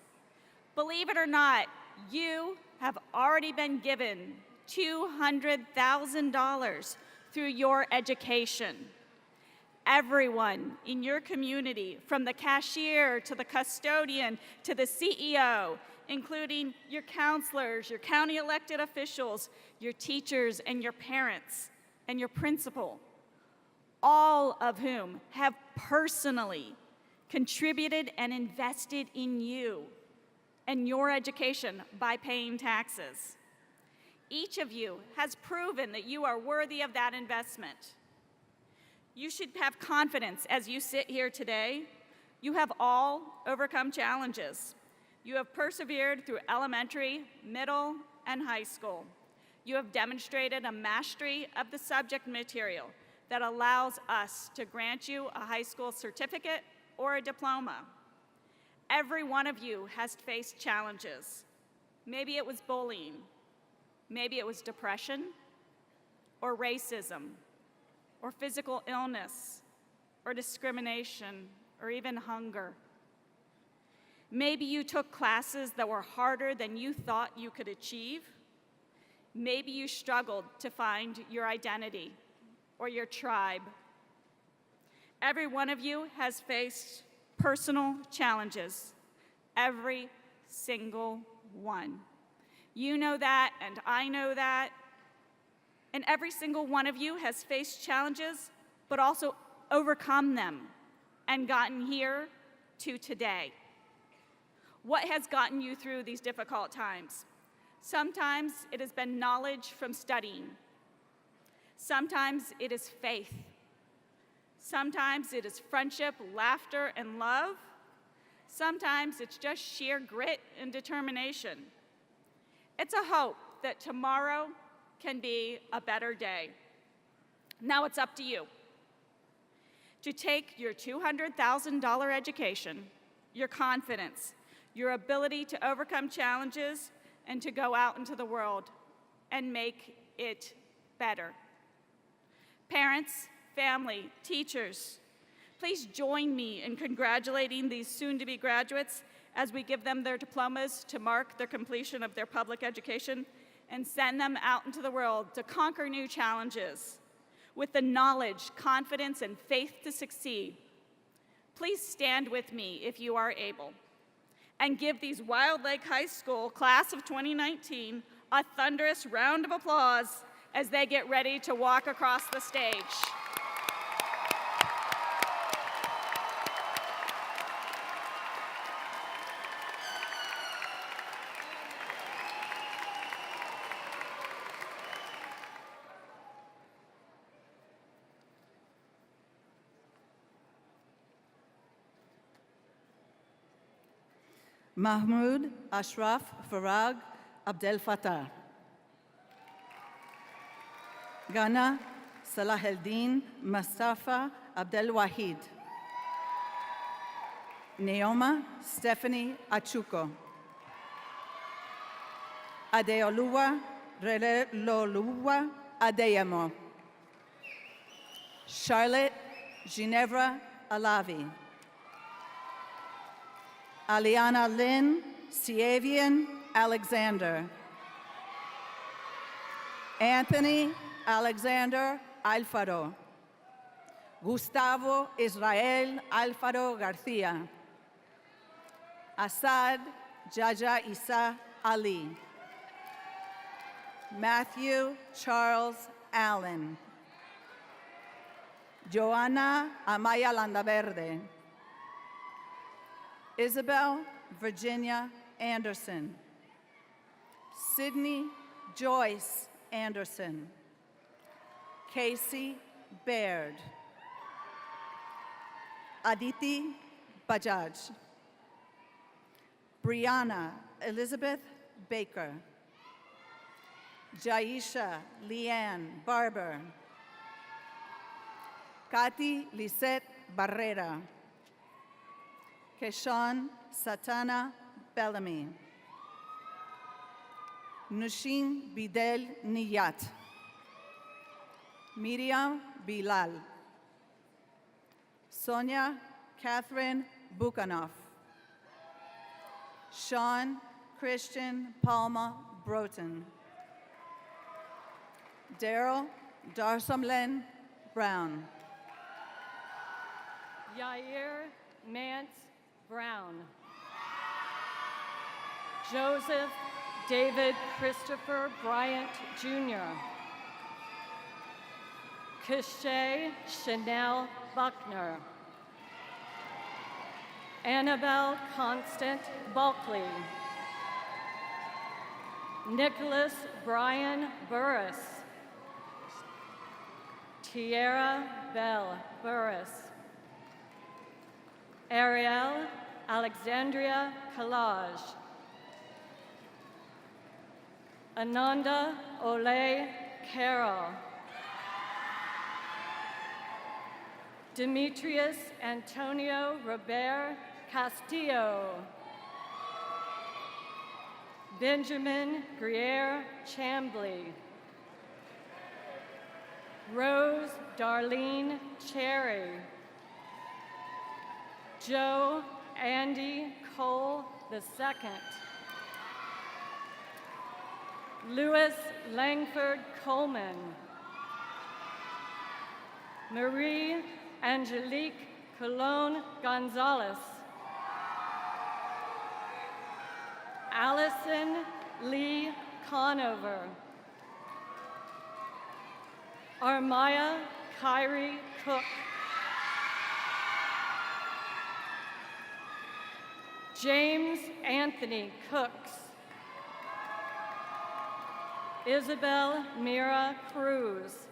Believe it or not, you have already been given $200,000 through your education. Everyone in your community, from the cashier to the custodian to the CEO, including your counselors, your county elected officials, your teachers and your parents and your principal, all of whom have personally contributed and invested in you and your education by paying taxes. Each of you has proven that you are worthy of that investment. You should have confidence as you sit here today. You have all overcome challenges. You have persevered through elementary, middle, and high school. You have demonstrated a mastery of the subject material that allows us to grant you a high school certificate or a diploma. Every one of you has faced challenges. Maybe it was bullying, maybe it was depression, or racism, or physical illness, or discrimination, or even hunger. Maybe you took classes that were harder than you thought you could achieve. Maybe you struggled to find your identity or your tribe. Every one of you has faced personal challenges. Every single one. You know that, and I know that. And every single one of you has faced challenges, but also overcome them and gotten here to today. What has gotten you through these difficult times? Sometimes it has been knowledge from studying. Sometimes it is faith. Sometimes it is friendship, laughter, and love. Sometimes it's just sheer grit and determination. It's a hope that tomorrow can be a better day. Now it's up to you to take your $200,000 education, your confidence, your ability to overcome challenges, and to go out into the world and make it better. Parents, family, teachers, please join me in congratulating these soon-to-be graduates as we give them their diplomas to mark their completion of their public education and send them out into the world to conquer new challenges with the knowledge, confidence, and faith to succeed. Please stand with me if you are able and give these Wilde Lake High School class of 2019 a thunderous round of applause as they get ready to walk across the stage. Mahmoud Ashraf Farag Abdel Fattah. Ghana Salaheddin Mustafa Abdel Wahid. Neoma Stephanie Achuko. Adeoluwa Reloluwa Adeyemo. Charlotte Ginevra Alavi. Aliana Lynn Sievian Alexander. Anthony Alexander Alfaro. Gustavo Israel Alfaro Garcia. Asad Jaja Isa Ali. Matthew Charles Allen. Joanna Amaya Landaverde. Isabel Virginia Anderson. Sydney Joyce Anderson. Casey Baird. Aditi Bajaj. Brianna Elizabeth Baker. Jaisha Leanne Barber. Kati Lisette Barrera. Keshawn Satana Bellamy. Nushin Bidel Niyat. Miriam Bilal. Sonia Catherine Bukanoff. Sean Christian Palma Broughton. Daryl Darsamlen Brown. Yair Mance Brown. Joseph David Christopher Bryant, Jr. Kishay Chanel Buckner. Annabelle Constant Bulkley. Nicholas Brian Burris. Tierra Bell Burris. Ariel Alexandria Kalaj. Ananda Ole Carroll. Demetrius Antonio Robert Castillo. Benjamin Grier Chambly. Rose Darlene Cherry. Joe Andy Cole II. Louis Langford Coleman, Marie Angelique Colon Gonzalez, Allison Lee Conover, Armaya Kyrie Cook, James Anthony Cooks, Isabel Mira Cruz,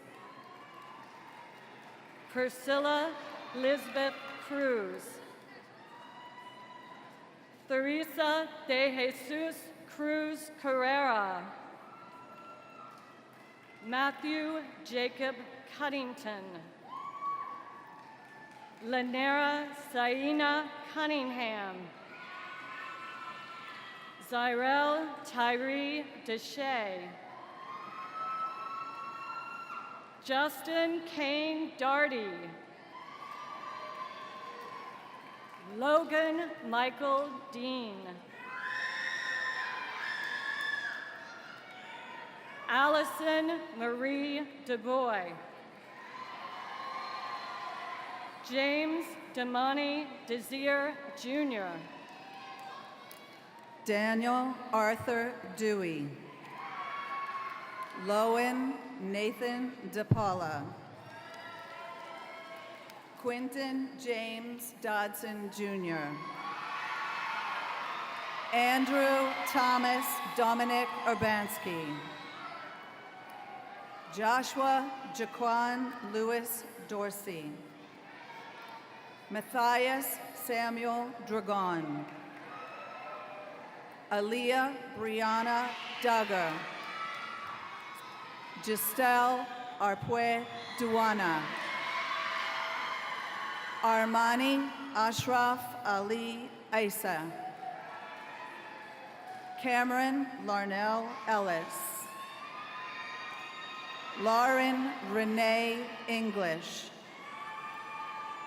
Priscilla Lisbeth Cruz, Teresa de Jesus Cruz Carrera, Matthew Jacob Cuddington, Lanera Saina Cunningham, Zyrel Tyree Deshay, Justin Kane Darty, Logan Michael Dean, Allison Marie DuBois, James Damani Desir Jr., Daniel Arthur Dewey, Lowen Nathan DePaula, Quinton James Dodson Jr., Andrew Thomas Dominic Urbanski, Joshua Jaquan Lewis Dorsey, Matthias Samuel Dragon, Aaliyah Brianna Duggar, Giselle Arpue Duana, Armani Ashraf Ali Isa, Cameron Larnell Ellis, Lauren Renee English,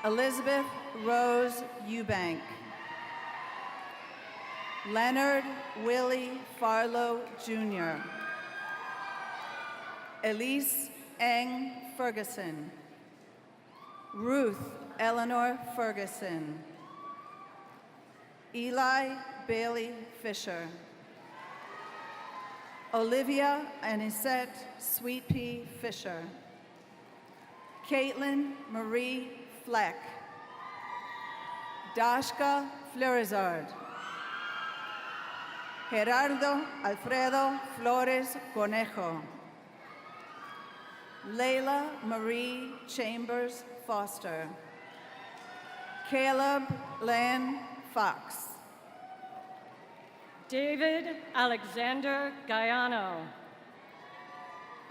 Elizabeth Rose Eubank, Leonard Willie Farlow Jr., Elise Eng Ferguson, Ruth Eleanor Ferguson, Eli Bailey Fisher, Olivia Anisette Sweet Pea Fisher, Caitlin Marie Fleck, Dashka Fleurizard, Gerardo Alfredo Flores Conejo, Layla Marie Chambers Foster, Caleb Len Fox, David Alexander Gaiano,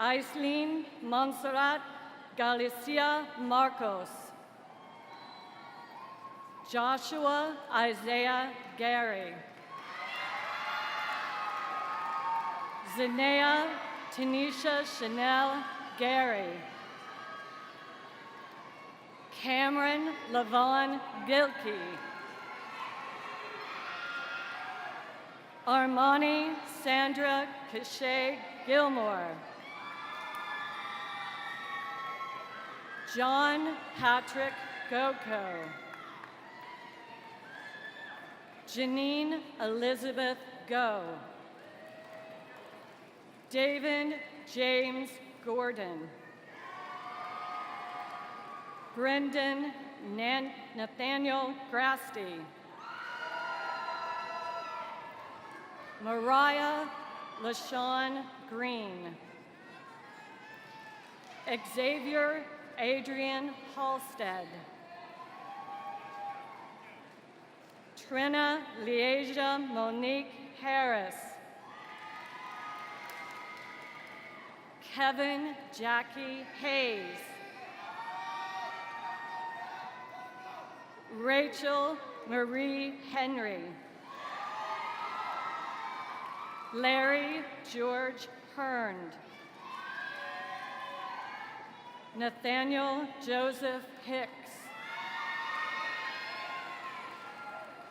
Aislinn Montserrat Galicia Marcos, Joshua Isaiah Gary, Zenea Tanisha Chanel Gary, Cameron Lavon Gilkey, Armani Sandra Cachet Gilmore, John Patrick Goko, Janine Elizabeth Go, David James Gordon, Brendan Nathaniel Grasty, Mariah LaShawn Green, Xavier Adrian Halstead, Trina Lieja Monique Harris, Kevin Jackie Hayes, Rachel Marie Henry, Larry George Hearn, Nathaniel Joseph Hicks,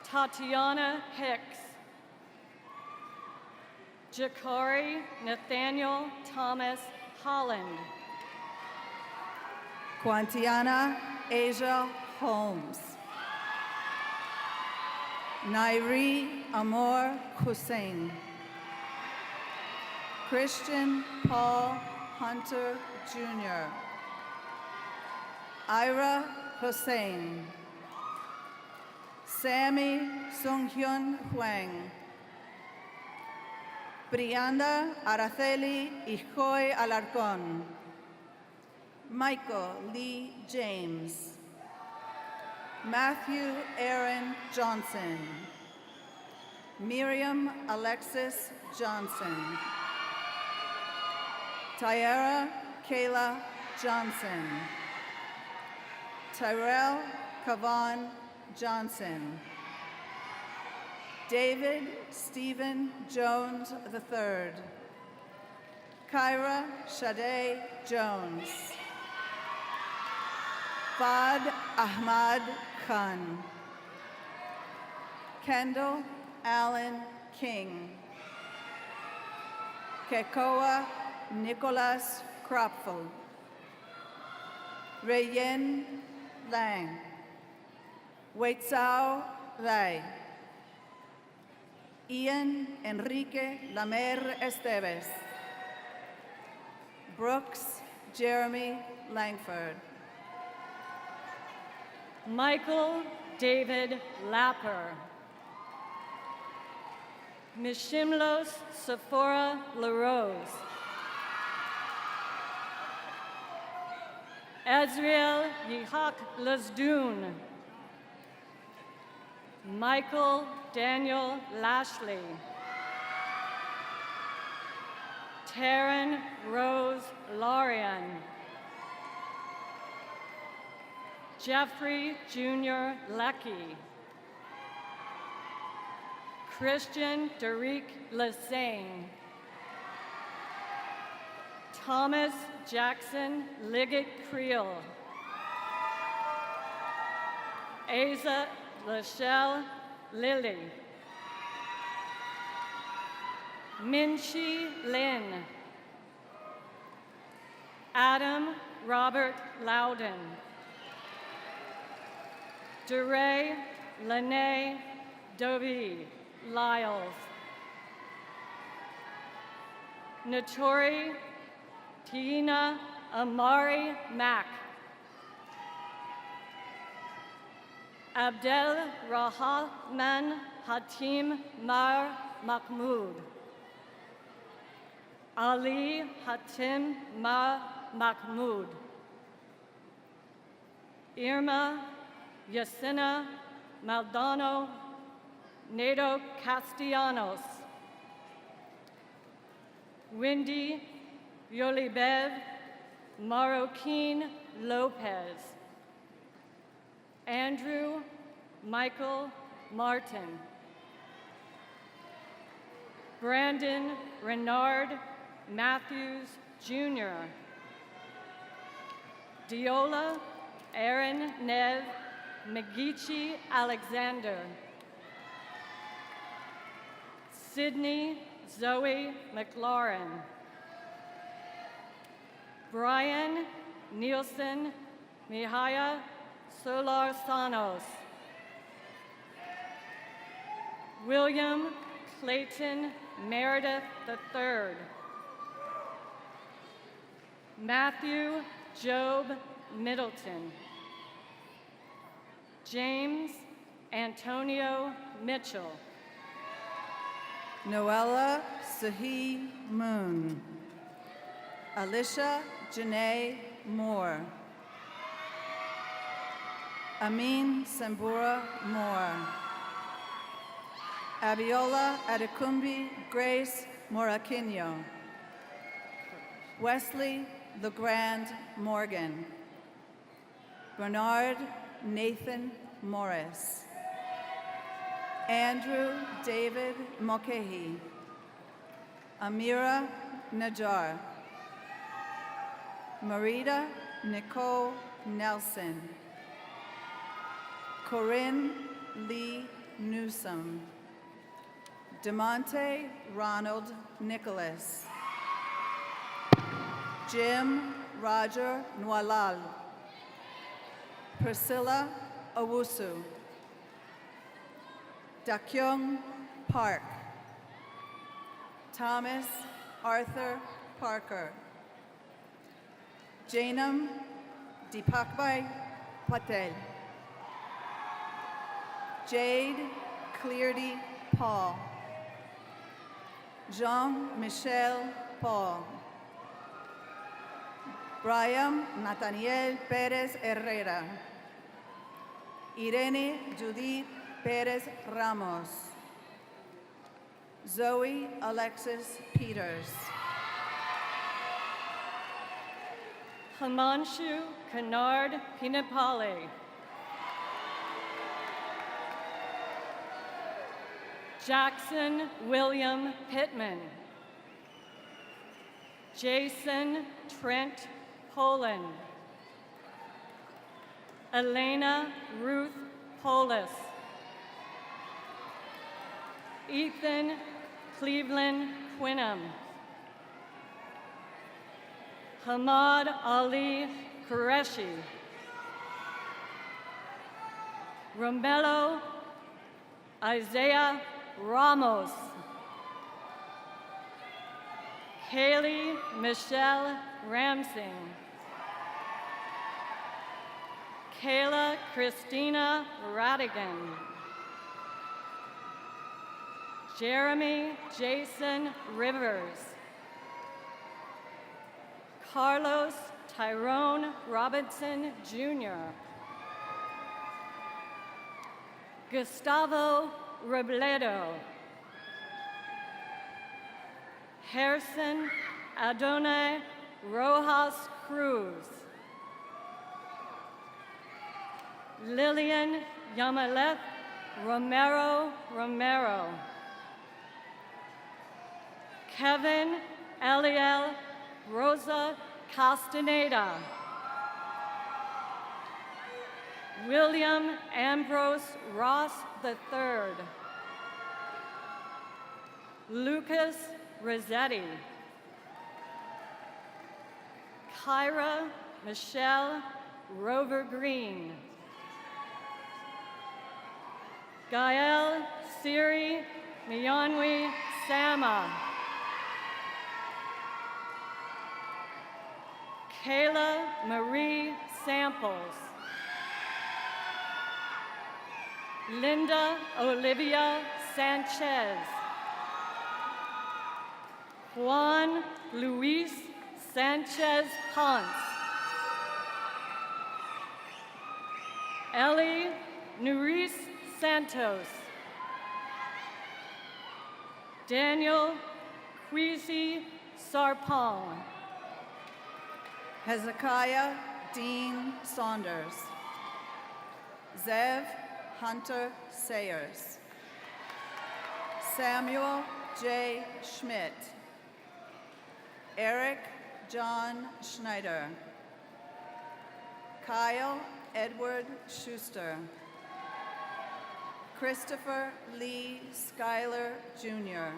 Tatiana Hicks, Ja'Cory Nathaniel Thomas Holland. Quantiana Asia Holmes. Nairi Amor Hussein. Christian Paul Hunter Jr. Ira Hussein. Sammy Sunghyun Huang. Brianda Araceli Ijoy Alarcón. Michael Lee James. Matthew Aaron Johnson. Miriam Alexis Johnson. Tyara Kayla Johnson. Tyrell Kavan Johnson. David Stephen Jones III. Kyra Shade Jones. Fad Ahmad Khan. Kendall Allen King. Kekoa Nicholas Kropfel. Rayen Lang. Weitzao Lai. Ian Enrique Lamer Esteves. Brooks Jeremy Langford. Michael David Lapper. Mishimlos Sephora LaRose. Azriel Yihak Lasdoun. Michael Daniel Lashley. Taryn Rose Larian. Jeffrey Jr. Lecky. Christian Derek Lassane. Thomas Jackson Liggett Creel. Asa Lachelle Lilly. Minshi Lin. Adam Robert Loudon. DeRay Lene Dovey Lyles. Notori Tina Amari Mack. Abdel Rahman Hatim Mar Mahmoud. Ali Hatim Mar Mahmoud. Irma Yasina Maldonado Nato Castellanos. Wendy Yolibev Marroquin Lopez. Andrew Michael Martin. Brandon Renard Matthews Jr. Diola Aaron Nev Megichi Alexander. Sydney Zoe McLaurin. Brian Nielsen Mihaya Solar Sanos. William Clayton Meredith III. Matthew Job Middleton. James Antonio Mitchell. Noella Sahi Moon. Alicia Janae Moore. Amin Sambura Moore. Abiola Adekumbi Grace Moraquino. Wesley LeGrand Morgan. Bernard Nathan Morris. Andrew David Mokehi. Amira Najar. Marita Nicole Nelson. Corinne Lee Newsom. DeMonte Ronald Nicholas. Jim Roger Nwalal. Priscilla Owusu. Dakyung Park. Thomas Arthur Parker. Janam Deepakbhai Patel. Jade Cleardy Paul. Jean-Michel Paul. Brian Nathaniel Perez Herrera. Irene Judith Perez Ramos. Zoe Alexis Peters. Himanshu Kennard Pinapale. Jackson William Pittman. Jason Trent Poland. Elena Ruth Polis. Ethan Cleveland Quinham. Hamad Ali Qureshi. Romello Isaiah Ramos. Kaylee Michelle Ramsing. Kayla Christina Radigan. Jeremy Jason Rivers. Carlos Tyrone Robinson Jr. Gustavo Robledo. Harrison Adonai Rojas Cruz. Lillian Yamaleth Romero Romero. Kevin Eliel Rosa Castaneda. William Ambrose Ross III. Lucas Rossetti. Kyra Michelle Rover Green. Gael Siri Miyanwi Sama. Kayla Marie Samples. Linda Olivia Sanchez. Juan Luis Sanchez Ponce. Ellie Nuris Santos. Daniel Queasy Sarpong. Hezekiah Dean Saunders. Zev Hunter Sayers. Samuel J. Schmidt. Eric John Schneider. Kyle Edward Schuster. Christopher Lee Schuyler Jr.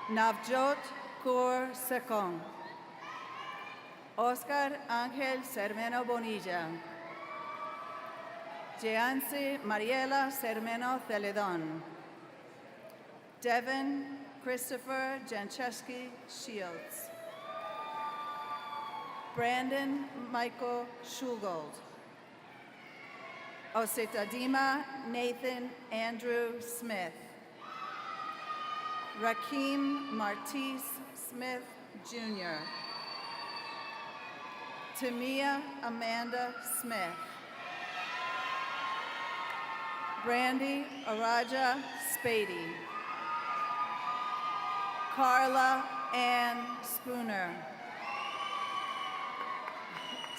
Navjot Kaur Sekong. Oscar Ángel Sermeno Bonilla. Jeancy Mariela Sermeno Celedon. Devin Christopher Jancheski Shields. Brandon Michael Shugold. Ositadima Nathan Andrew Smith. Rakeem Martise Smith Jr. Tamia Amanda Smith. Brandy Araja Spady. Carla Ann Spooner.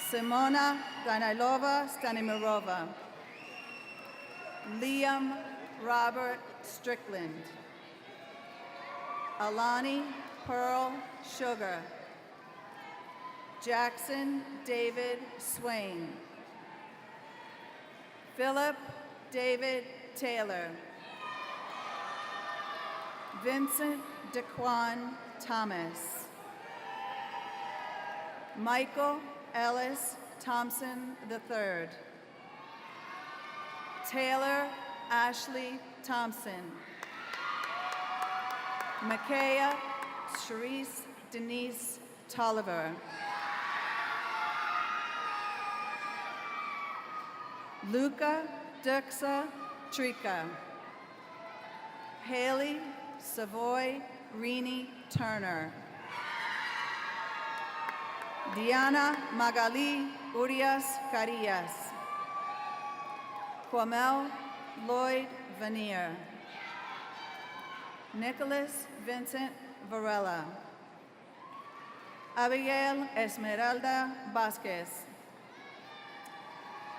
Simona Danailova Stanimirova. Liam Robert Strickland. Alani Pearl Sugar. Jackson David Swain. Philip David Taylor. Vincent DeQuan Thomas. Michael Ellis Thompson III. Taylor Ashley Thompson. Micaiah Cherise Denise Tolliver. Luca Dirksa Trika. Haley Savoy Rini Turner. Diana Magali Urias Carillas. Kwamel Lloyd Vanier. Nicholas Vincent Varela. Abigail Esmeralda Vasquez.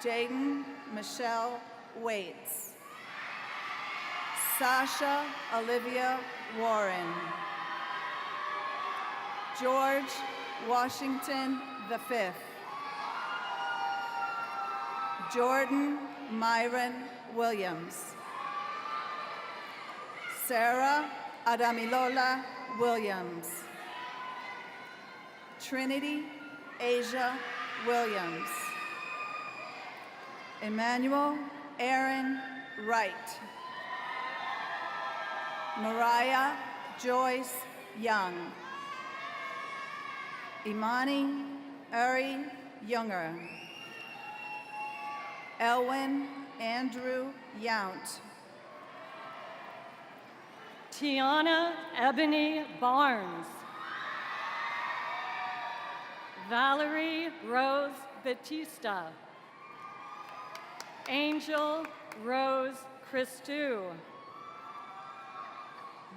Jaden Michelle Waits. Sasha Olivia Warren. George Washington V. Jordan Myron Williams. Sarah Adamilola Williams. Trinity Asia Williams. Emmanuel Aaron Wright. Mariah Joyce Young. Imani Uri Younger. Elwin Andrew Yount. Tiana Ebony Barnes. Valerie Rose Batista. Angel Rose Christou.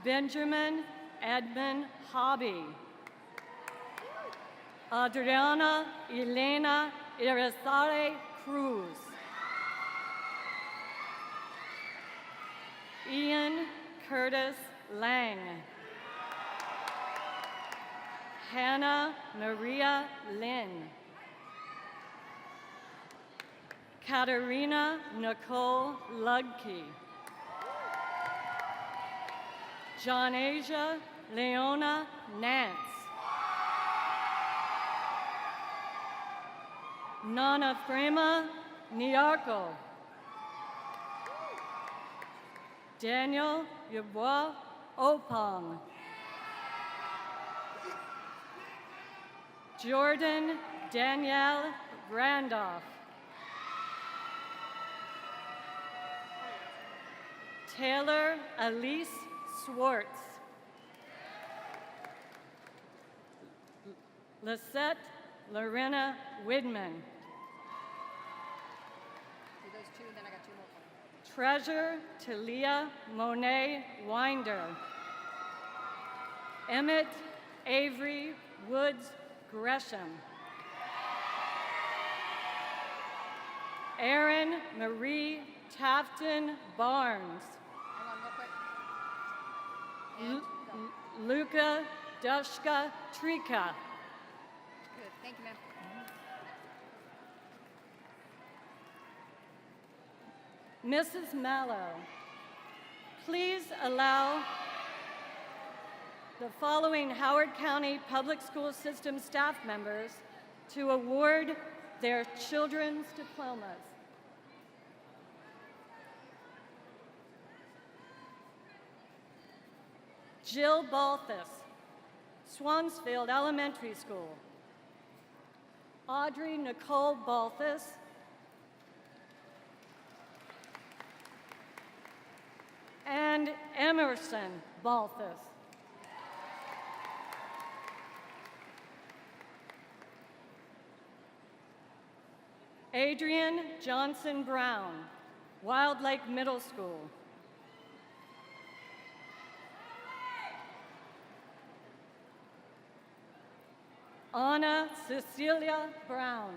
Benjamin Edmund Hobby. Adriana Elena Irizarry Cruz. Ian Curtis Lang. Hannah Maria Lynn. Katerina Nicole Lugke. John Asia Leona Nance. Nana Frema Niarco. Daniel Yeboah Opong. Jordan Danielle Randolph. Taylor Elise Swartz. Lisette Lorena Widman. Treasure Talia Monet Winder. Emmett Avery Woods Gresham. Erin Marie Tafton Barnes. Luca Dushka Trika. Good, thank you, ma'am. Mrs. Mallow, please allow the following Howard County Public School System staff members to award their children's diplomas. Jill Balthus, Swansfield Elementary School. Audrey Nicole Balthus. And Emerson Balthus. Adrian Johnson Brown, Wild Lake Middle School. Anna Cecilia Brown.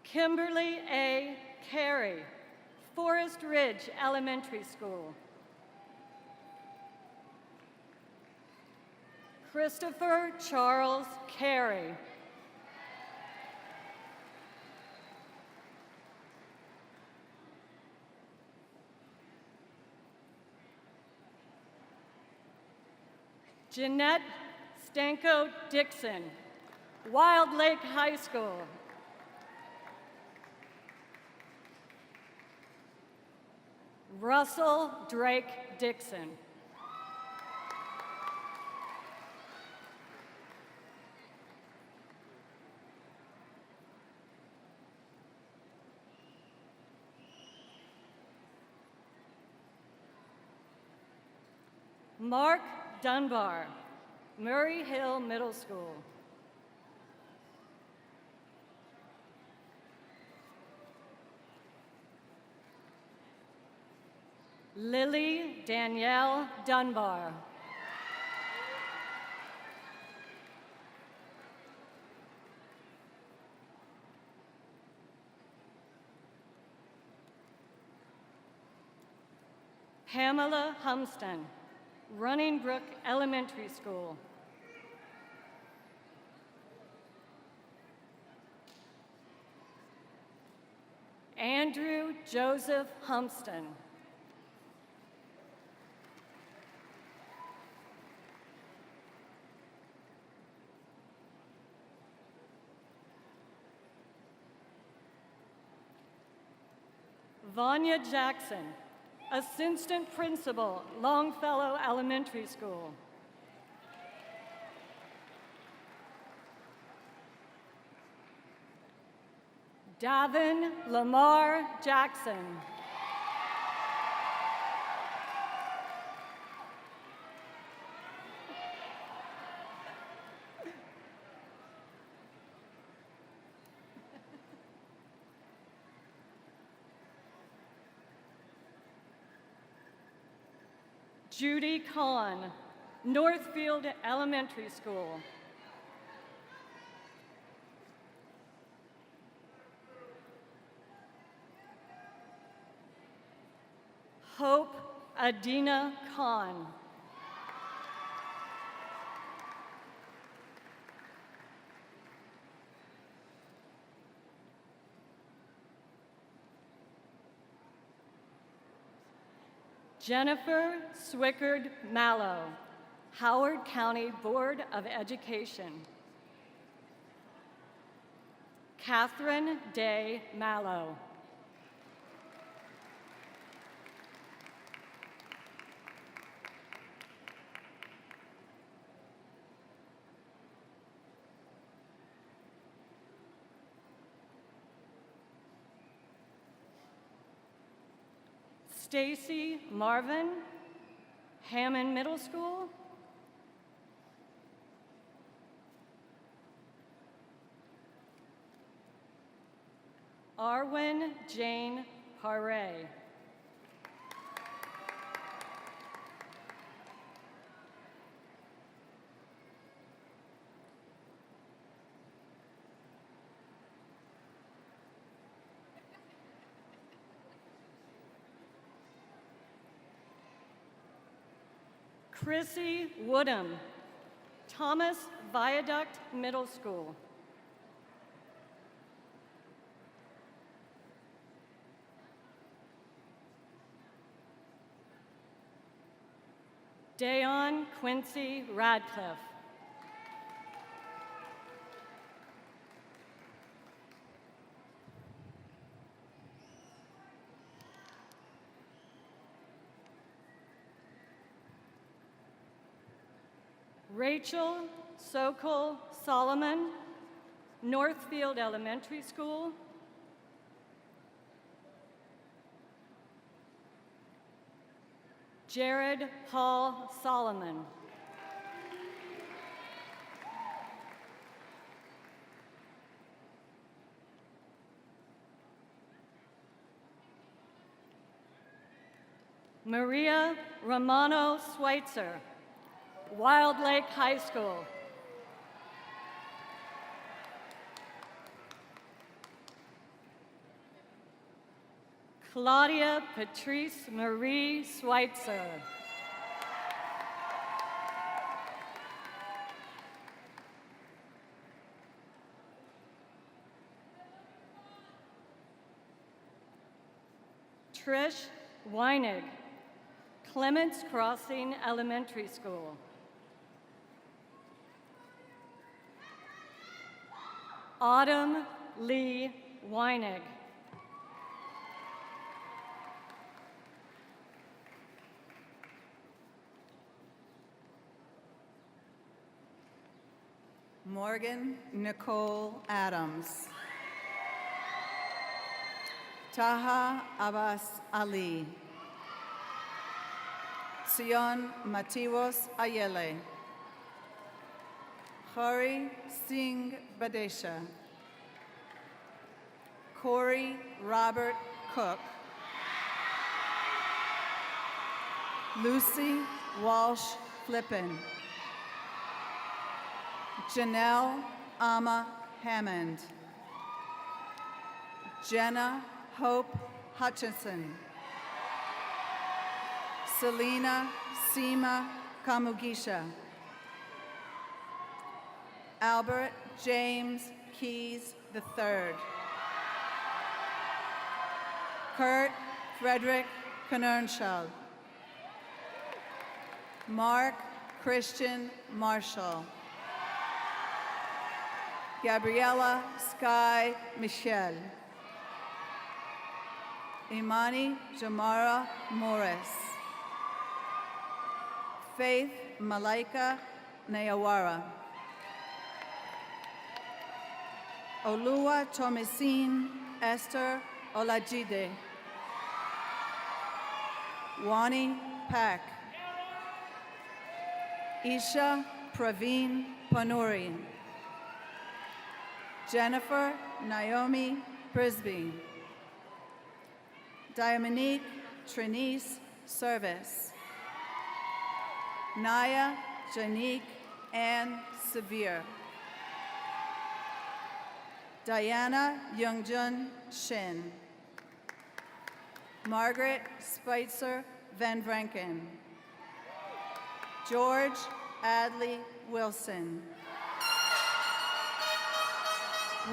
Kimberly A. Carey, Forest Ridge Elementary School. Christopher Charles Carey. Jeanette Stanko Dixon, Wilde Lake High School. Russell Drake Dixon. Mark Dunbar, Murray Hill Middle School. Lily Danielle Dunbar. Pamela Humston, Running Brook Elementary School. Andrew Joseph Humston. Vanya Jackson, Assistant Principal, Longfellow Elementary School. Davin Lamar Jackson. Judy Kahn, Northfield Elementary School. Hope Adina Khan. Jennifer Swickard Mallow, Howard County Board of Education. Catherine Day Mallow. Stacy Marvin, Hammond Middle School. Arwen Jane Paré. Chrissy Woodham, Thomas Viaduct Middle School. Dayon Quincy Radcliffe. Rachel Sokol Solomon, Northfield Elementary School. Jared Paul Solomon. Maria Romano Schweitzer, Wilde Lake High School. Claudia Patrice Marie Schweitzer. Trish Weinig, Clements Crossing Elementary School. Autumn Lee Weinig. Morgan Nicole Adams. Taha Abbas Ali. Sion Matiwos Ayele. Hari Singh Badesha. Corey Robert Cook. Lucy Walsh Flippin. Janelle Amma Hammond. Jenna Hope Hutchinson. Selena Seema Kamugisha. Albert James Keys III. Kurt Frederick Knernschall. Mark Christian Marshall. Gabriella Sky Michelle. Imani Jamara Morris. Faith Malaika Nayawara. Olua Tomisin Esther Olajide. Wani Pak. Isha Praveen Panuri. Jennifer Naomi Brisby. Diamonique Trinice Service. Naya Janique Ann Severe. Diana Youngjun Shin. Margaret Spitzer Van Vranken. George Adley Wilson.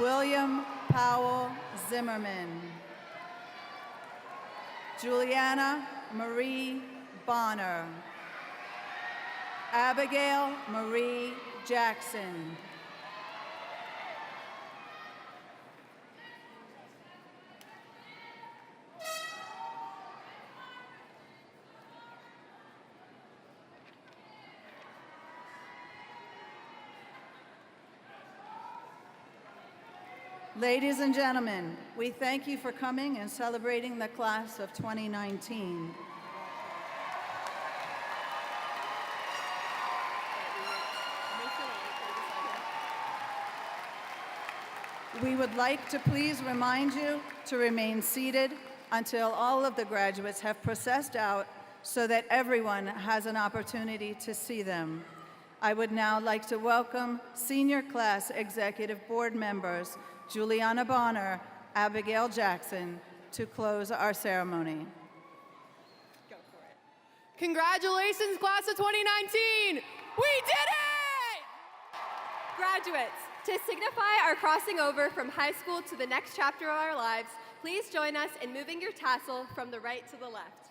William Powell Zimmerman. Juliana Marie Bonner. Abigail Marie Jackson. Ladies and gentlemen, we thank you for coming and celebrating the class of 2019. We would like to please remind you to remain seated until all of the graduates have processed out so that everyone has an opportunity to see them. I would now like to welcome senior class executive board members Juliana Bonner, Abigail Jackson, to close our ceremony. Congratulations, class of 2019! We did it! Graduates, to signify our crossing over from high school to the next chapter of our lives, please join us in moving your tassel from the right to the left.